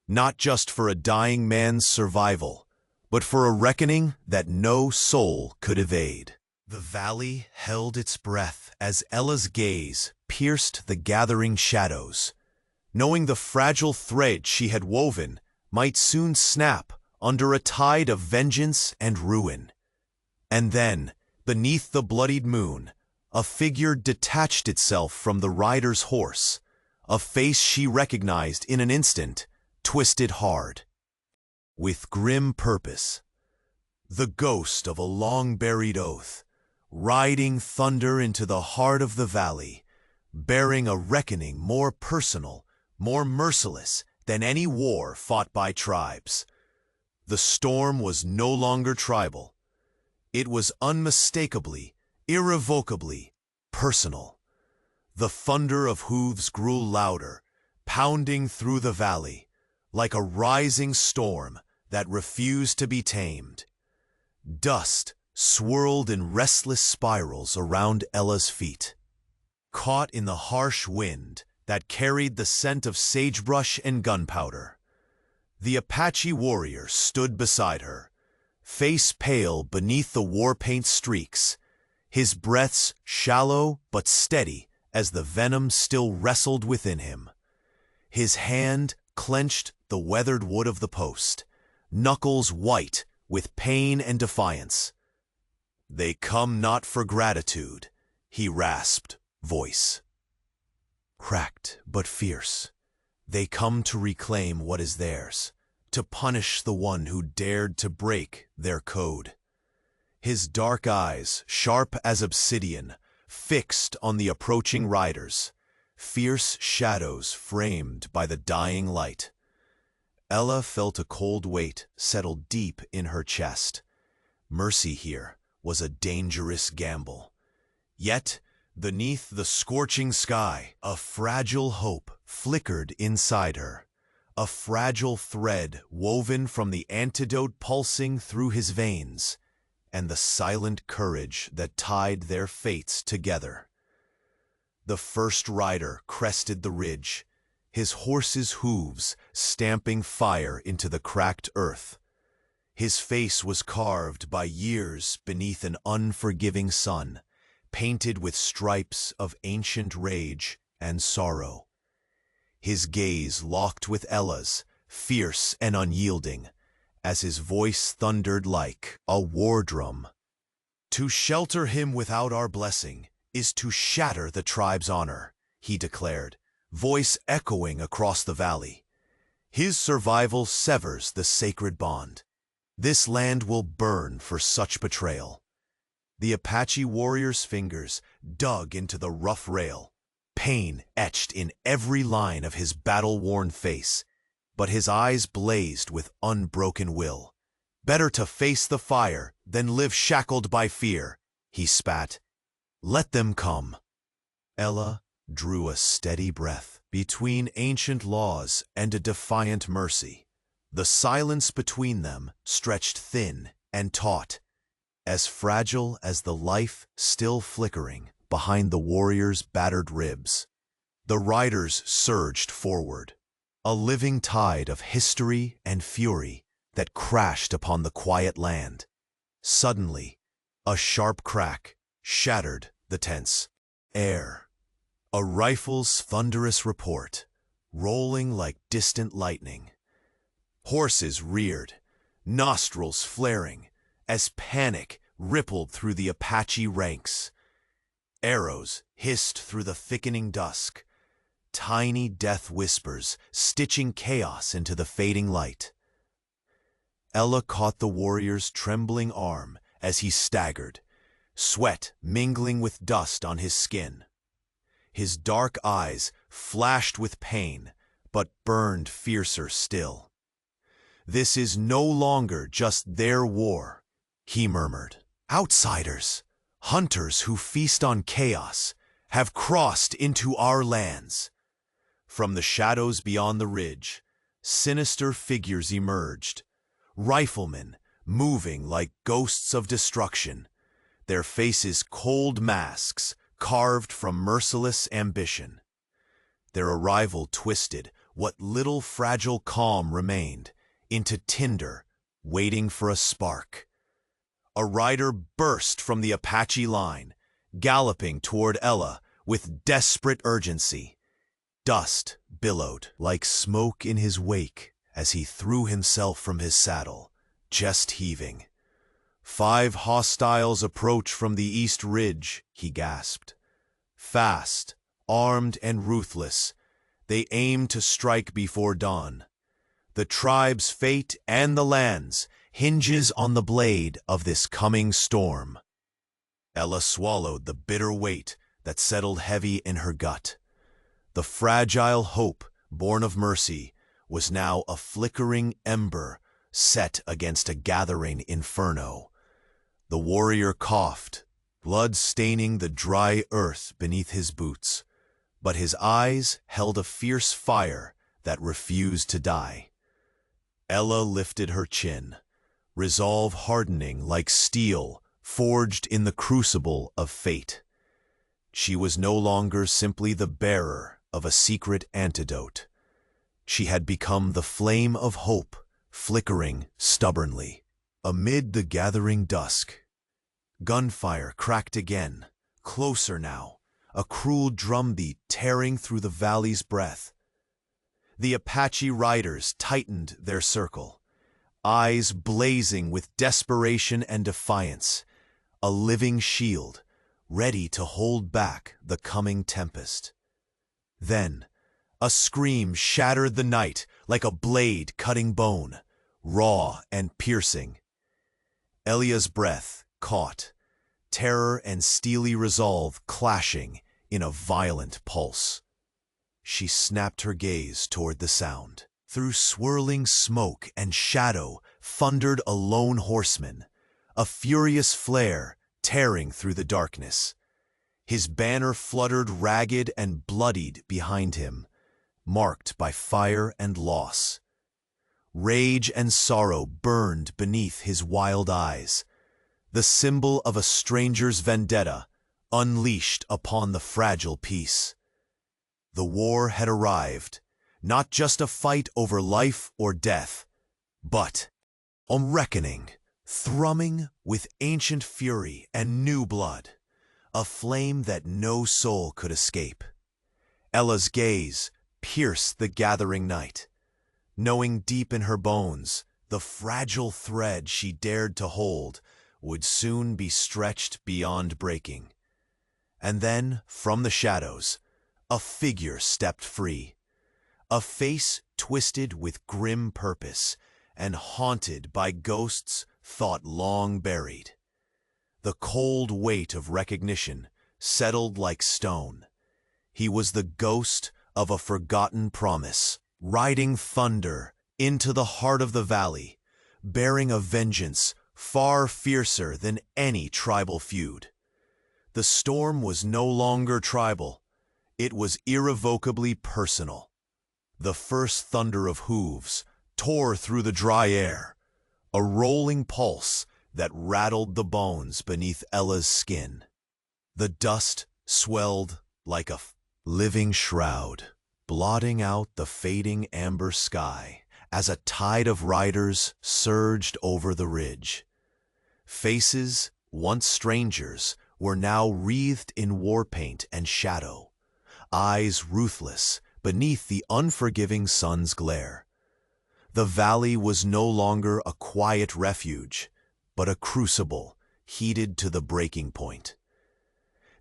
not just for a dying man's survival, but for a reckoning that no soul could evade. The valley held its breath as Ella's gaze pierced the gathering shadows, knowing the fragile thread she had woven might soon snap under a tide of vengeance and ruin. And then, beneath the bloodied moon, a figure detached itself from the rider's horse, a face she recognized in an instant, twisted hard. With grim purpose, the ghost of a long-buried oath, riding thunder into the heart of the valley, bearing a reckoning more personal, more merciless than any war fought by tribes. The storm was no longer tribal. It was unmistakably, irrevocably personal. The thunder of hooves grew louder, pounding through the valley, like a rising storm that refused to be tamed. Dust swirled in restless spirals around Ella's feet. Caught in the harsh wind that carried the scent of sagebrush and gunpowder, the Apache warrior stood beside her, face pale beneath the war-paint streaks, his breaths shallow but steady as the venom still wrestled within him. His hand clenched the weathered wood of the post, knuckles white with pain and defiance. "They come not for gratitude," he rasped, voice cracked but fierce. "They come to reclaim what is theirs, to punish the one who dared to break their code." His dark eyes, sharp as obsidian, fixed on the approaching riders, fierce shadows framed by the dying light. Ella felt a cold weight settle deep in her chest. Mercy here was a dangerous gamble. Yet, beneath the scorching sky, a fragile hope flickered inside her, a fragile thread woven from the antidote pulsing through his veins, and the silent courage that tied their fates together. The first rider crested the ridge, his horse's hooves stamping fire into the cracked earth. His face was carved by years beneath an unforgiving sun, painted with stripes of ancient rage and sorrow. His gaze locked with Ella's, fierce and unyielding, as his voice thundered like a war drum. "To shelter him without our blessing is to shatter the tribe's honor," he declared, voice echoing across the valley. "His survival severs the sacred bond. This land will burn for such betrayal." The Apache warrior's fingers dug into the rough rail, pain etched in every line of his battle-worn face, but his eyes blazed with unbroken will. "Better to face the fire than live shackled by fear," he spat. "Let them come." Ella drew a steady breath between ancient laws and a defiant mercy. The silence between them stretched thin and taut, as fragile as the life still flickering behind the warrior's battered ribs. The riders surged forward, a living tide of history and fury that crashed upon the quiet land. Suddenly, a sharp crack shattered the tense air. A rifle's thunderous report, rolling like distant lightning. Horses reared, nostrils flaring, as panic rippled through the Apache ranks. Arrows hissed through the thickening dusk, tiny death whispers stitching chaos into the fading light. Ella caught the warrior's trembling arm as he staggered, sweat mingling with dust on his skin. His dark eyes flashed with pain, but burned fiercer still. "This is no longer just their war," he murmured. "Outsiders, hunters who feast on chaos, have crossed into our lands." From the shadows beyond the ridge, sinister figures emerged, riflemen moving like ghosts of destruction, their faces cold masks carved from merciless ambition. Their arrival twisted what little fragile calm remained into tinder waiting for a spark. A rider burst from the Apache line, galloping toward Ella with desperate urgency. Dust billowed like smoke in his wake as he threw himself from his saddle, chest heaving. "5 hostiles approach from the east ridge," he gasped. "Fast, armed and ruthless, they aim to strike before dawn. The tribe's fate and the land's hinges on the blade of this coming storm." Ella swallowed the bitter weight that settled heavy in her gut. The fragile hope, born of mercy, was now a flickering ember set against a gathering inferno. The warrior coughed, blood staining the dry earth beneath his boots, but his eyes held a fierce fire that refused to die. Ella lifted her chin, resolve hardening like steel forged in the crucible of fate. She was no longer simply the bearer of a secret antidote. She had become the flame of hope, flickering stubbornly. Amid the gathering dusk, gunfire cracked again, closer now, a cruel drumbeat tearing through the valley's breath. The Apache riders tightened their circle, eyes blazing with desperation and defiance, a living shield, ready to hold back the coming tempest. Then, a scream shattered the night like a blade cutting bone, raw and piercing. Elia's breath caught, terror and steely resolve clashing in a violent pulse. She snapped her gaze toward the sound. Through swirling smoke and shadow thundered a lone horseman, a furious flare tearing through the darkness. His banner fluttered ragged and bloodied behind him, marked by fire and loss. Rage and sorrow burned beneath his wild eyes, the symbol of a stranger's vendetta unleashed upon the fragile peace. The war had arrived, not just a fight over life or death, but a reckoning, thrumming with ancient fury and new blood, a flame that no soul could escape. Ella's gaze pierced the gathering night, knowing deep in her bones the fragile thread she dared to hold would soon be stretched beyond breaking. And then, from the shadows, a figure stepped free, a face twisted with grim purpose and haunted by ghosts thought long buried. The cold weight of recognition settled like stone. He was the ghost of a forgotten promise, riding thunder into the heart of the valley, bearing a vengeance far fiercer than any tribal feud. The storm was no longer tribal. It was irrevocably personal. The first thunder of hooves tore through the dry air, a rolling pulse that rattled the bones beneath Ella's skin. The dust swelled like a living shroud, blotting out the fading amber sky as a tide of riders surged over the ridge. Faces, once strangers, were now wreathed in war paint and shadow, eyes ruthless beneath the unforgiving sun's glare. The valley was no longer a quiet refuge, but a crucible heated to the breaking point.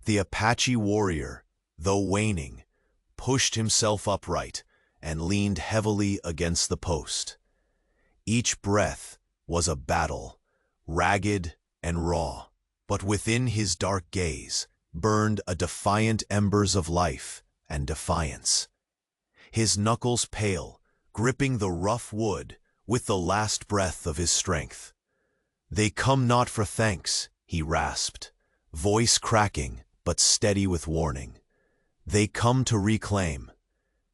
The Apache warrior, though waning, pushed himself upright and leaned heavily against the post. Each breath was a battle, ragged and raw, but within his dark gaze burned a defiant embers of life and defiance. His knuckles pale, gripping the rough wood with the last breath of his strength. "They come not for thanks," he rasped, voice cracking but steady with warning. "They come to reclaim,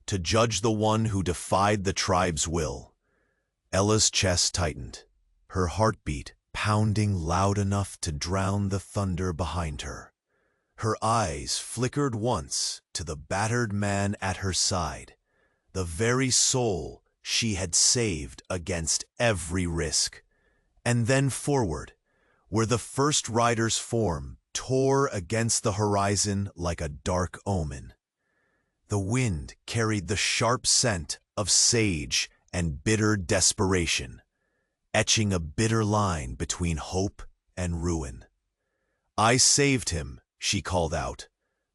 to judge the one who defied the tribe's will." Ella's chest tightened, her heartbeat pounding loud enough to drown the thunder behind her. Her eyes flickered once to the battered man at her side, the very soul she had saved against every risk, and then forward, where the first rider's form tore against the horizon like a dark omen. The wind carried the sharp scent of sage and bitter desperation, etching a bitter line between hope and ruin. "I saved him," she called out,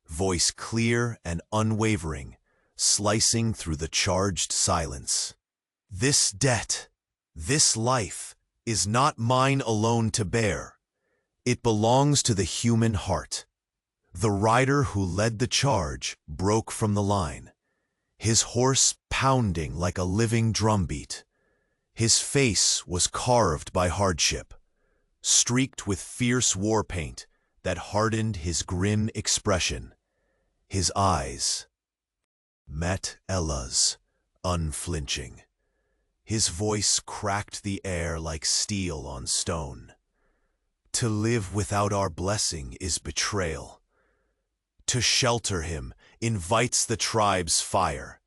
voice clear and unwavering, slicing through the charged silence. "This debt, this life, is not mine alone to bear. It belongs to the human heart." The rider who led the charge broke from the line, his horse pounding like a living drumbeat. His face was carved by hardship, streaked with fierce war paint that hardened his grim expression. His eyes met Ella's, unflinching. His voice cracked the air like steel on stone. To live without our blessing is betrayal. To shelter him invites the tribe's fire.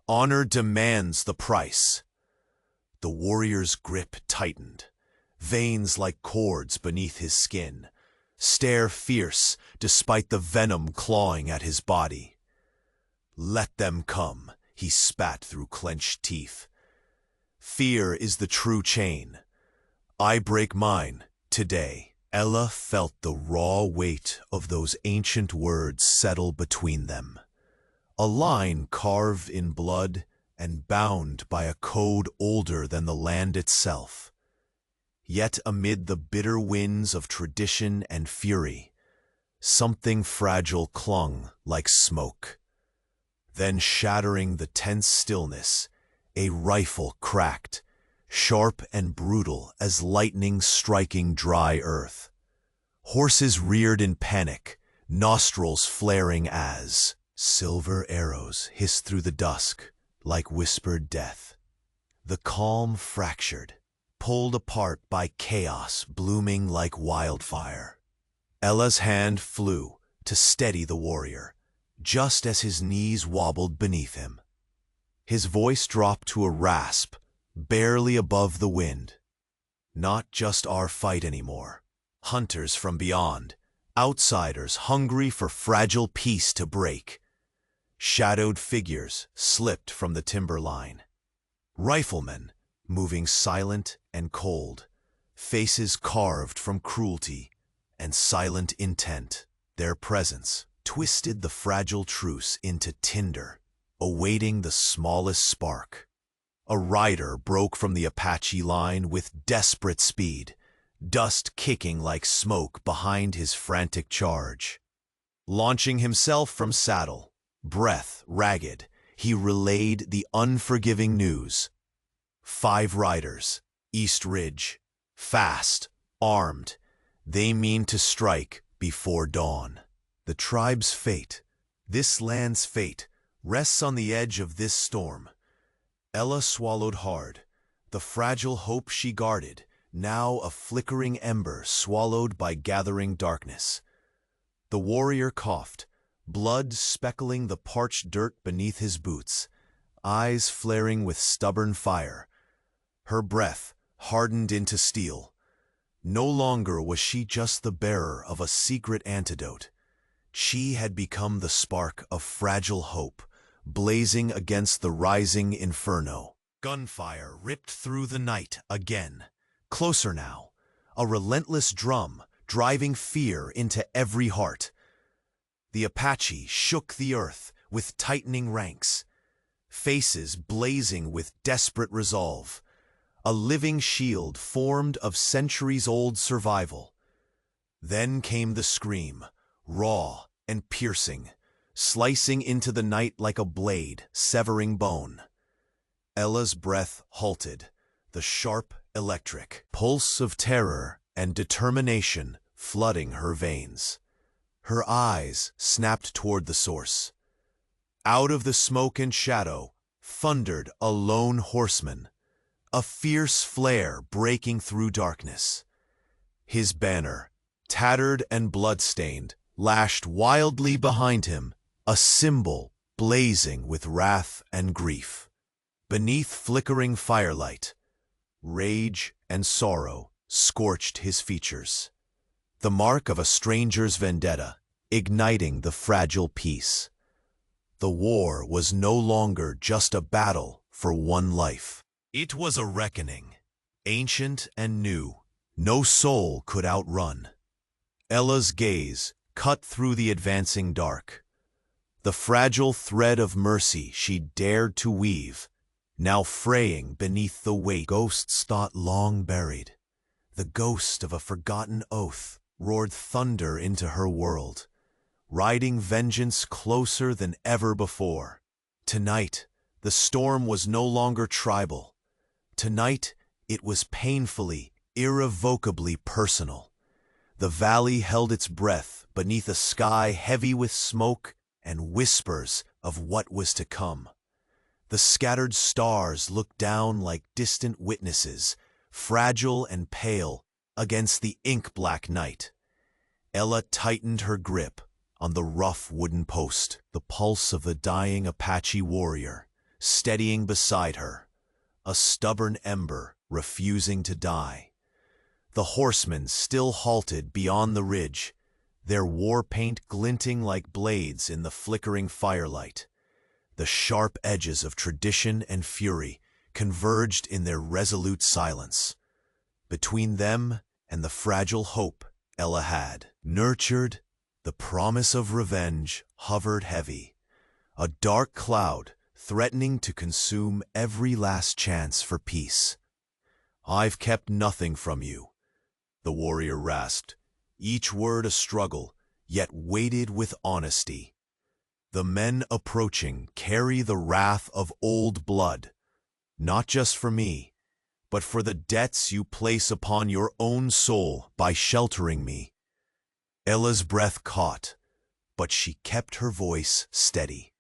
Honor demands the price. The warrior's grip tightened. Veins like cords beneath his skin. Stare fierce despite the venom clawing at his body. Let them come, he spat through clenched teeth. Fear is the true chain. I break mine today. Ella felt the raw weight of those ancient words settle between them. A line carved in blood and bound by a code older than the land itself. Yet amid the bitter winds of tradition and fury, something fragile clung like smoke. Then shattering the tense stillness, a rifle cracked, sharp and brutal as lightning striking dry earth. Horses reared in panic, nostrils flaring as silver arrows hissed through the dusk like whispered death. The calm fractured, pulled apart by chaos blooming like wildfire. Ella's hand flew to steady the warrior, just as his knees wobbled beneath him. His voice dropped to a rasp, barely above the wind. Not just our fight anymore. Hunters from beyond, outsiders hungry for fragile peace to break. Shadowed figures slipped from the timberline. Riflemen, moving silent and cold, faces carved from cruelty and silent intent. Their presence twisted the fragile truce into tinder, awaiting the smallest spark. A rider broke from the Apache line with desperate speed, dust kicking like smoke behind his frantic charge. Launching himself from saddle, breath ragged, he relayed the unforgiving news. 5 riders, East Ridge, fast, armed. They mean to strike before dawn. The tribe's fate, this land's fate, rests on the edge of this storm. Ella swallowed hard. The fragile hope she guarded, now a flickering ember swallowed by gathering darkness. The warrior coughed, blood speckling the parched dirt beneath his boots, eyes flaring with stubborn fire. Her breath hardened into steel. No longer was she just the bearer of a secret antidote. She had become the spark of fragile hope, blazing against the rising inferno. Gunfire ripped through the night again. Closer now, a relentless drum driving fear into every heart. The Apache shook the earth with tightening ranks, faces blazing with desperate resolve. A living shield formed of centuries-old survival. Then came the scream, raw and piercing, slicing into the night like a blade, severing bone. Ella's breath halted, the sharp, electric pulse of terror and determination flooding her veins. Her eyes snapped toward the source. Out of the smoke and shadow thundered a lone horseman, a fierce flare breaking through darkness. His banner, tattered and blood-stained, lashed wildly behind him, a symbol blazing with wrath and grief. Beneath flickering firelight, rage and sorrow scorched his features. The mark of a stranger's vendetta, igniting the fragile peace. The war was no longer just a battle for one life. It was a reckoning, ancient and new, no soul could outrun. Ella's gaze cut through the advancing dark. The fragile thread of mercy she dared to weave, now fraying beneath the weight ghosts thought long buried. The ghost of a forgotten oath roared thunder into her world, riding vengeance closer than ever before. Tonight, the storm was no longer tribal. Tonight, it was painfully, irrevocably personal. The valley held its breath beneath a sky heavy with smoke and whispers of what was to come. The scattered stars looked down like distant witnesses, fragile and pale, against the ink-black night. Ella tightened her grip on the rough wooden post, the pulse of the dying Apache warrior steadying beside her, a stubborn ember refusing to die. The horsemen still halted beyond the ridge, their war paint glinting like blades in the flickering firelight. The sharp edges of tradition and fury converged in their resolute silence. Between them and the fragile hope Ella had nurtured, the promise of revenge hovered heavy, a dark cloud threatening to consume every last chance for peace. "I've kept nothing from you," the warrior rasped, each word a struggle, yet weighted with honesty. "The men approaching carry the wrath of old blood, not just for me, but for the debts you place upon your own soul by sheltering me." Ella's breath caught, but she kept her voice steady.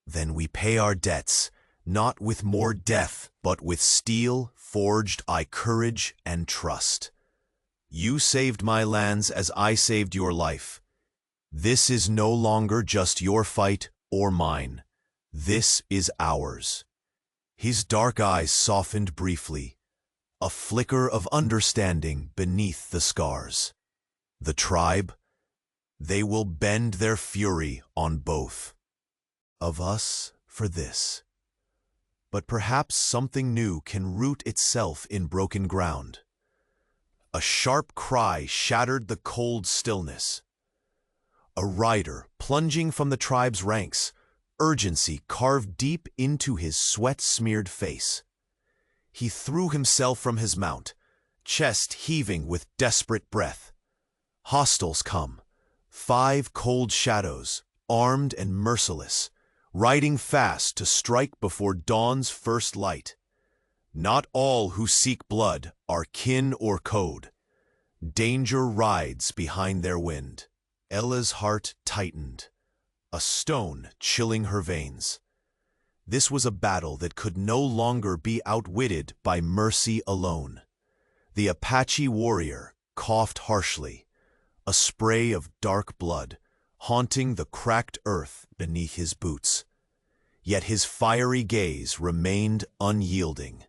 "Then we pay our debts, not with more death, but with steel forged by courage and trust. You saved my lands as I saved your life. This is no longer just your fight or mine. This is ours." His dark eyes softened briefly, a flicker of understanding beneath the scars. "The tribe, they will bend their fury on both of us for this. But perhaps something new can root itself in broken ground." A sharp cry shattered the cold stillness. A rider plunging from the tribe's ranks, urgency carved deep into his sweat-smeared face. He threw himself from his mount, chest heaving with desperate breath. Hostiles come, 5 cold shadows, armed and merciless, riding fast to strike before dawn's first light. Not all who seek blood are kin or code. Danger rides behind their wind. Ella's heart tightened, a stone chilling her veins. This was a battle that could no longer be outwitted by mercy alone. The Apache warrior coughed harshly, a spray of dark blood haunting the cracked earth beneath his boots. Yet his fiery gaze remained unyielding.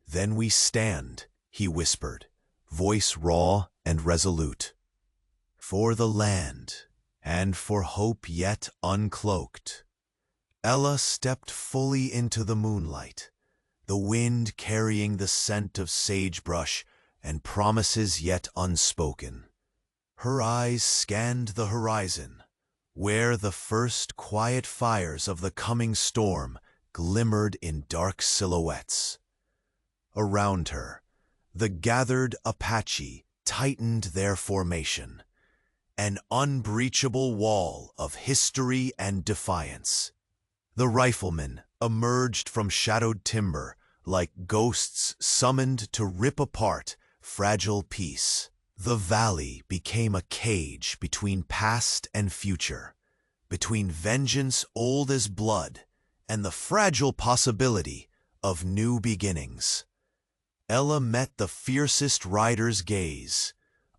"Then we stand," he whispered, voice raw and resolute. "For the land, and for hope yet uncloaked." Ella stepped fully into the moonlight, the wind carrying the scent of sagebrush and promises yet unspoken. Her eyes scanned the horizon, where the first quiet fires of the coming storm glimmered in dark silhouettes. Around her, the gathered Apache tightened their formation, an unbreachable wall of history and defiance. The riflemen emerged from shadowed timber like ghosts summoned to rip apart fragile peace. The valley became a cage between past and future, between vengeance old as blood and the fragile possibility of new beginnings. Ella met the fiercest rider's gaze,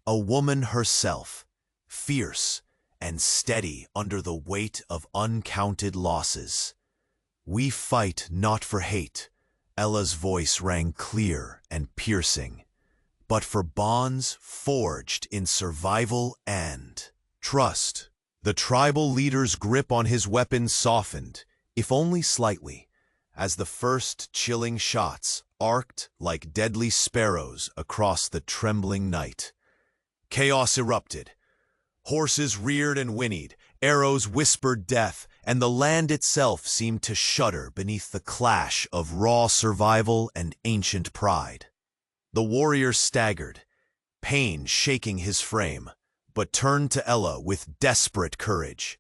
a woman herself, fierce and steady under the weight of uncounted losses. "We fight not for hate," Ella's voice rang clear and piercing, "but for bonds forged in survival and trust." The tribal leader's grip on his weapon softened, if only slightly, as the first chilling shots arced like deadly sparrows across the trembling night. Chaos erupted. Horses reared and whinnied, arrows whispered death, and the land itself seemed to shudder beneath the clash of raw survival and ancient pride. The warrior staggered, pain shaking his frame, but turned to Ella with desperate courage.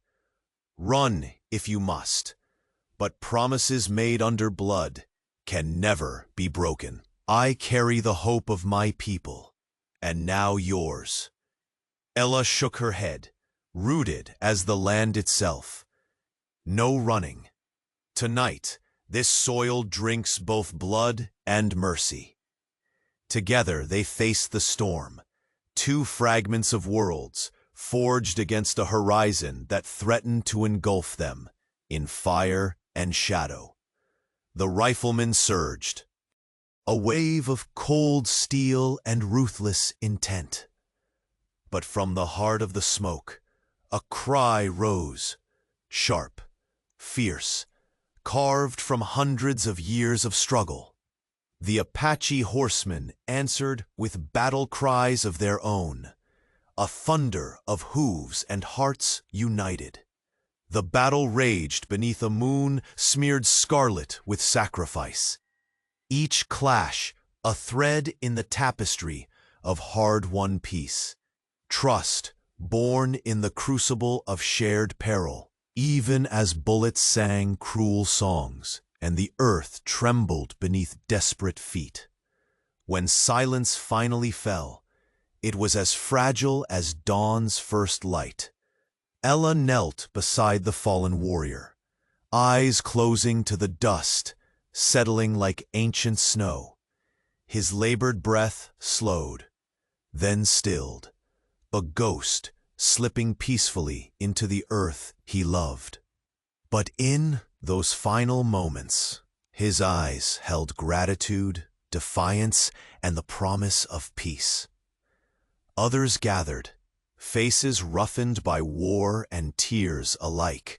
"Run if you must, but promises made under blood can never be broken. I carry the hope of my people, and now yours." Ella shook her head, rooted as the land itself. "No running. Tonight, this soil drinks both blood and mercy." Together they faced the storm, two fragments of worlds forged against a horizon that threatened to engulf them in fire and shadow. The riflemen surged, a wave of cold steel and ruthless intent. But from the heart of the smoke, a cry rose, sharp, fierce, carved from hundreds of years of struggle. The Apache horsemen answered with battle cries of their own, a thunder of hooves and hearts united. The battle raged beneath a moon smeared scarlet with sacrifice. Each clash a thread in the tapestry of hard-won peace. Trust born in the crucible of shared peril, even as bullets sang cruel songs and the earth trembled beneath desperate feet. When silence finally fell, it was as fragile as dawn's first light. Ella knelt beside the fallen warrior, eyes closing to the dust, settling like ancient snow. His labored breath slowed, then stilled, a ghost slipping peacefully into the earth he loved. But in those final moments, his eyes held gratitude, defiance, and the promise of peace. Others gathered, faces roughened by war and tears alike,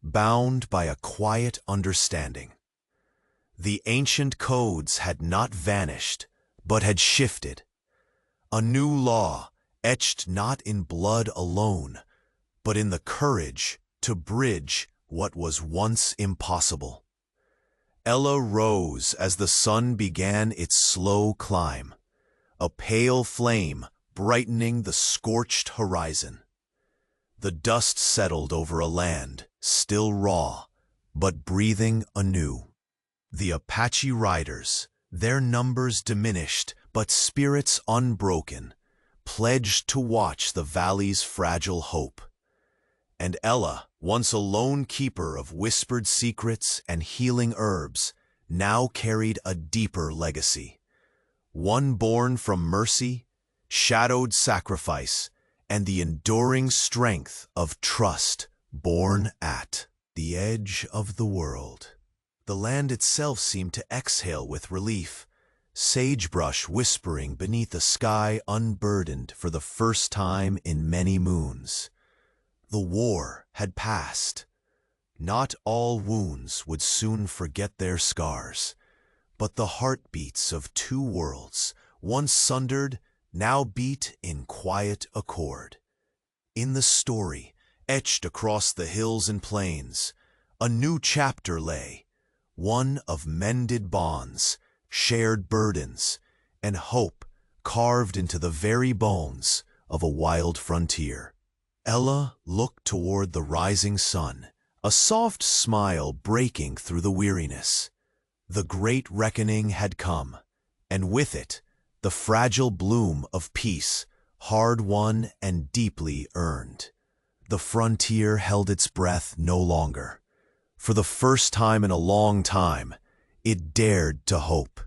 bound by a quiet understanding. The ancient codes had not vanished, but had shifted. A new law, etched not in blood alone, but in the courage to bridge what was once impossible. Ella rose as the sun began its slow climb, a pale flame brightening the scorched horizon. The dust settled over a land still raw, but breathing anew. The Apache riders, their numbers diminished but spirits unbroken, pledged to watch the valley's fragile hope. And Ella, once a lone keeper of whispered secrets and healing herbs, now carried a deeper legacy. One born from mercy, shadowed sacrifice, and the enduring strength of trust born at the edge of the world. The land itself seemed to exhale with relief, sagebrush whispering beneath a sky unburdened for the first time in many moons. The war had passed. Not all wounds would soon forget their scars, but the heartbeats of two worlds, once sundered, now beat in quiet accord. In the story, etched across the hills and plains, a new chapter lay, one of mended bonds, shared burdens, and hope carved into the very bones of a wild frontier. Ella looked toward the rising sun, a soft smile breaking through the weariness. The great reckoning had come, and with it, the fragile bloom of peace, hard-won and deeply earned. The frontier held its breath no longer. For the first time in a long time, it dared to hope.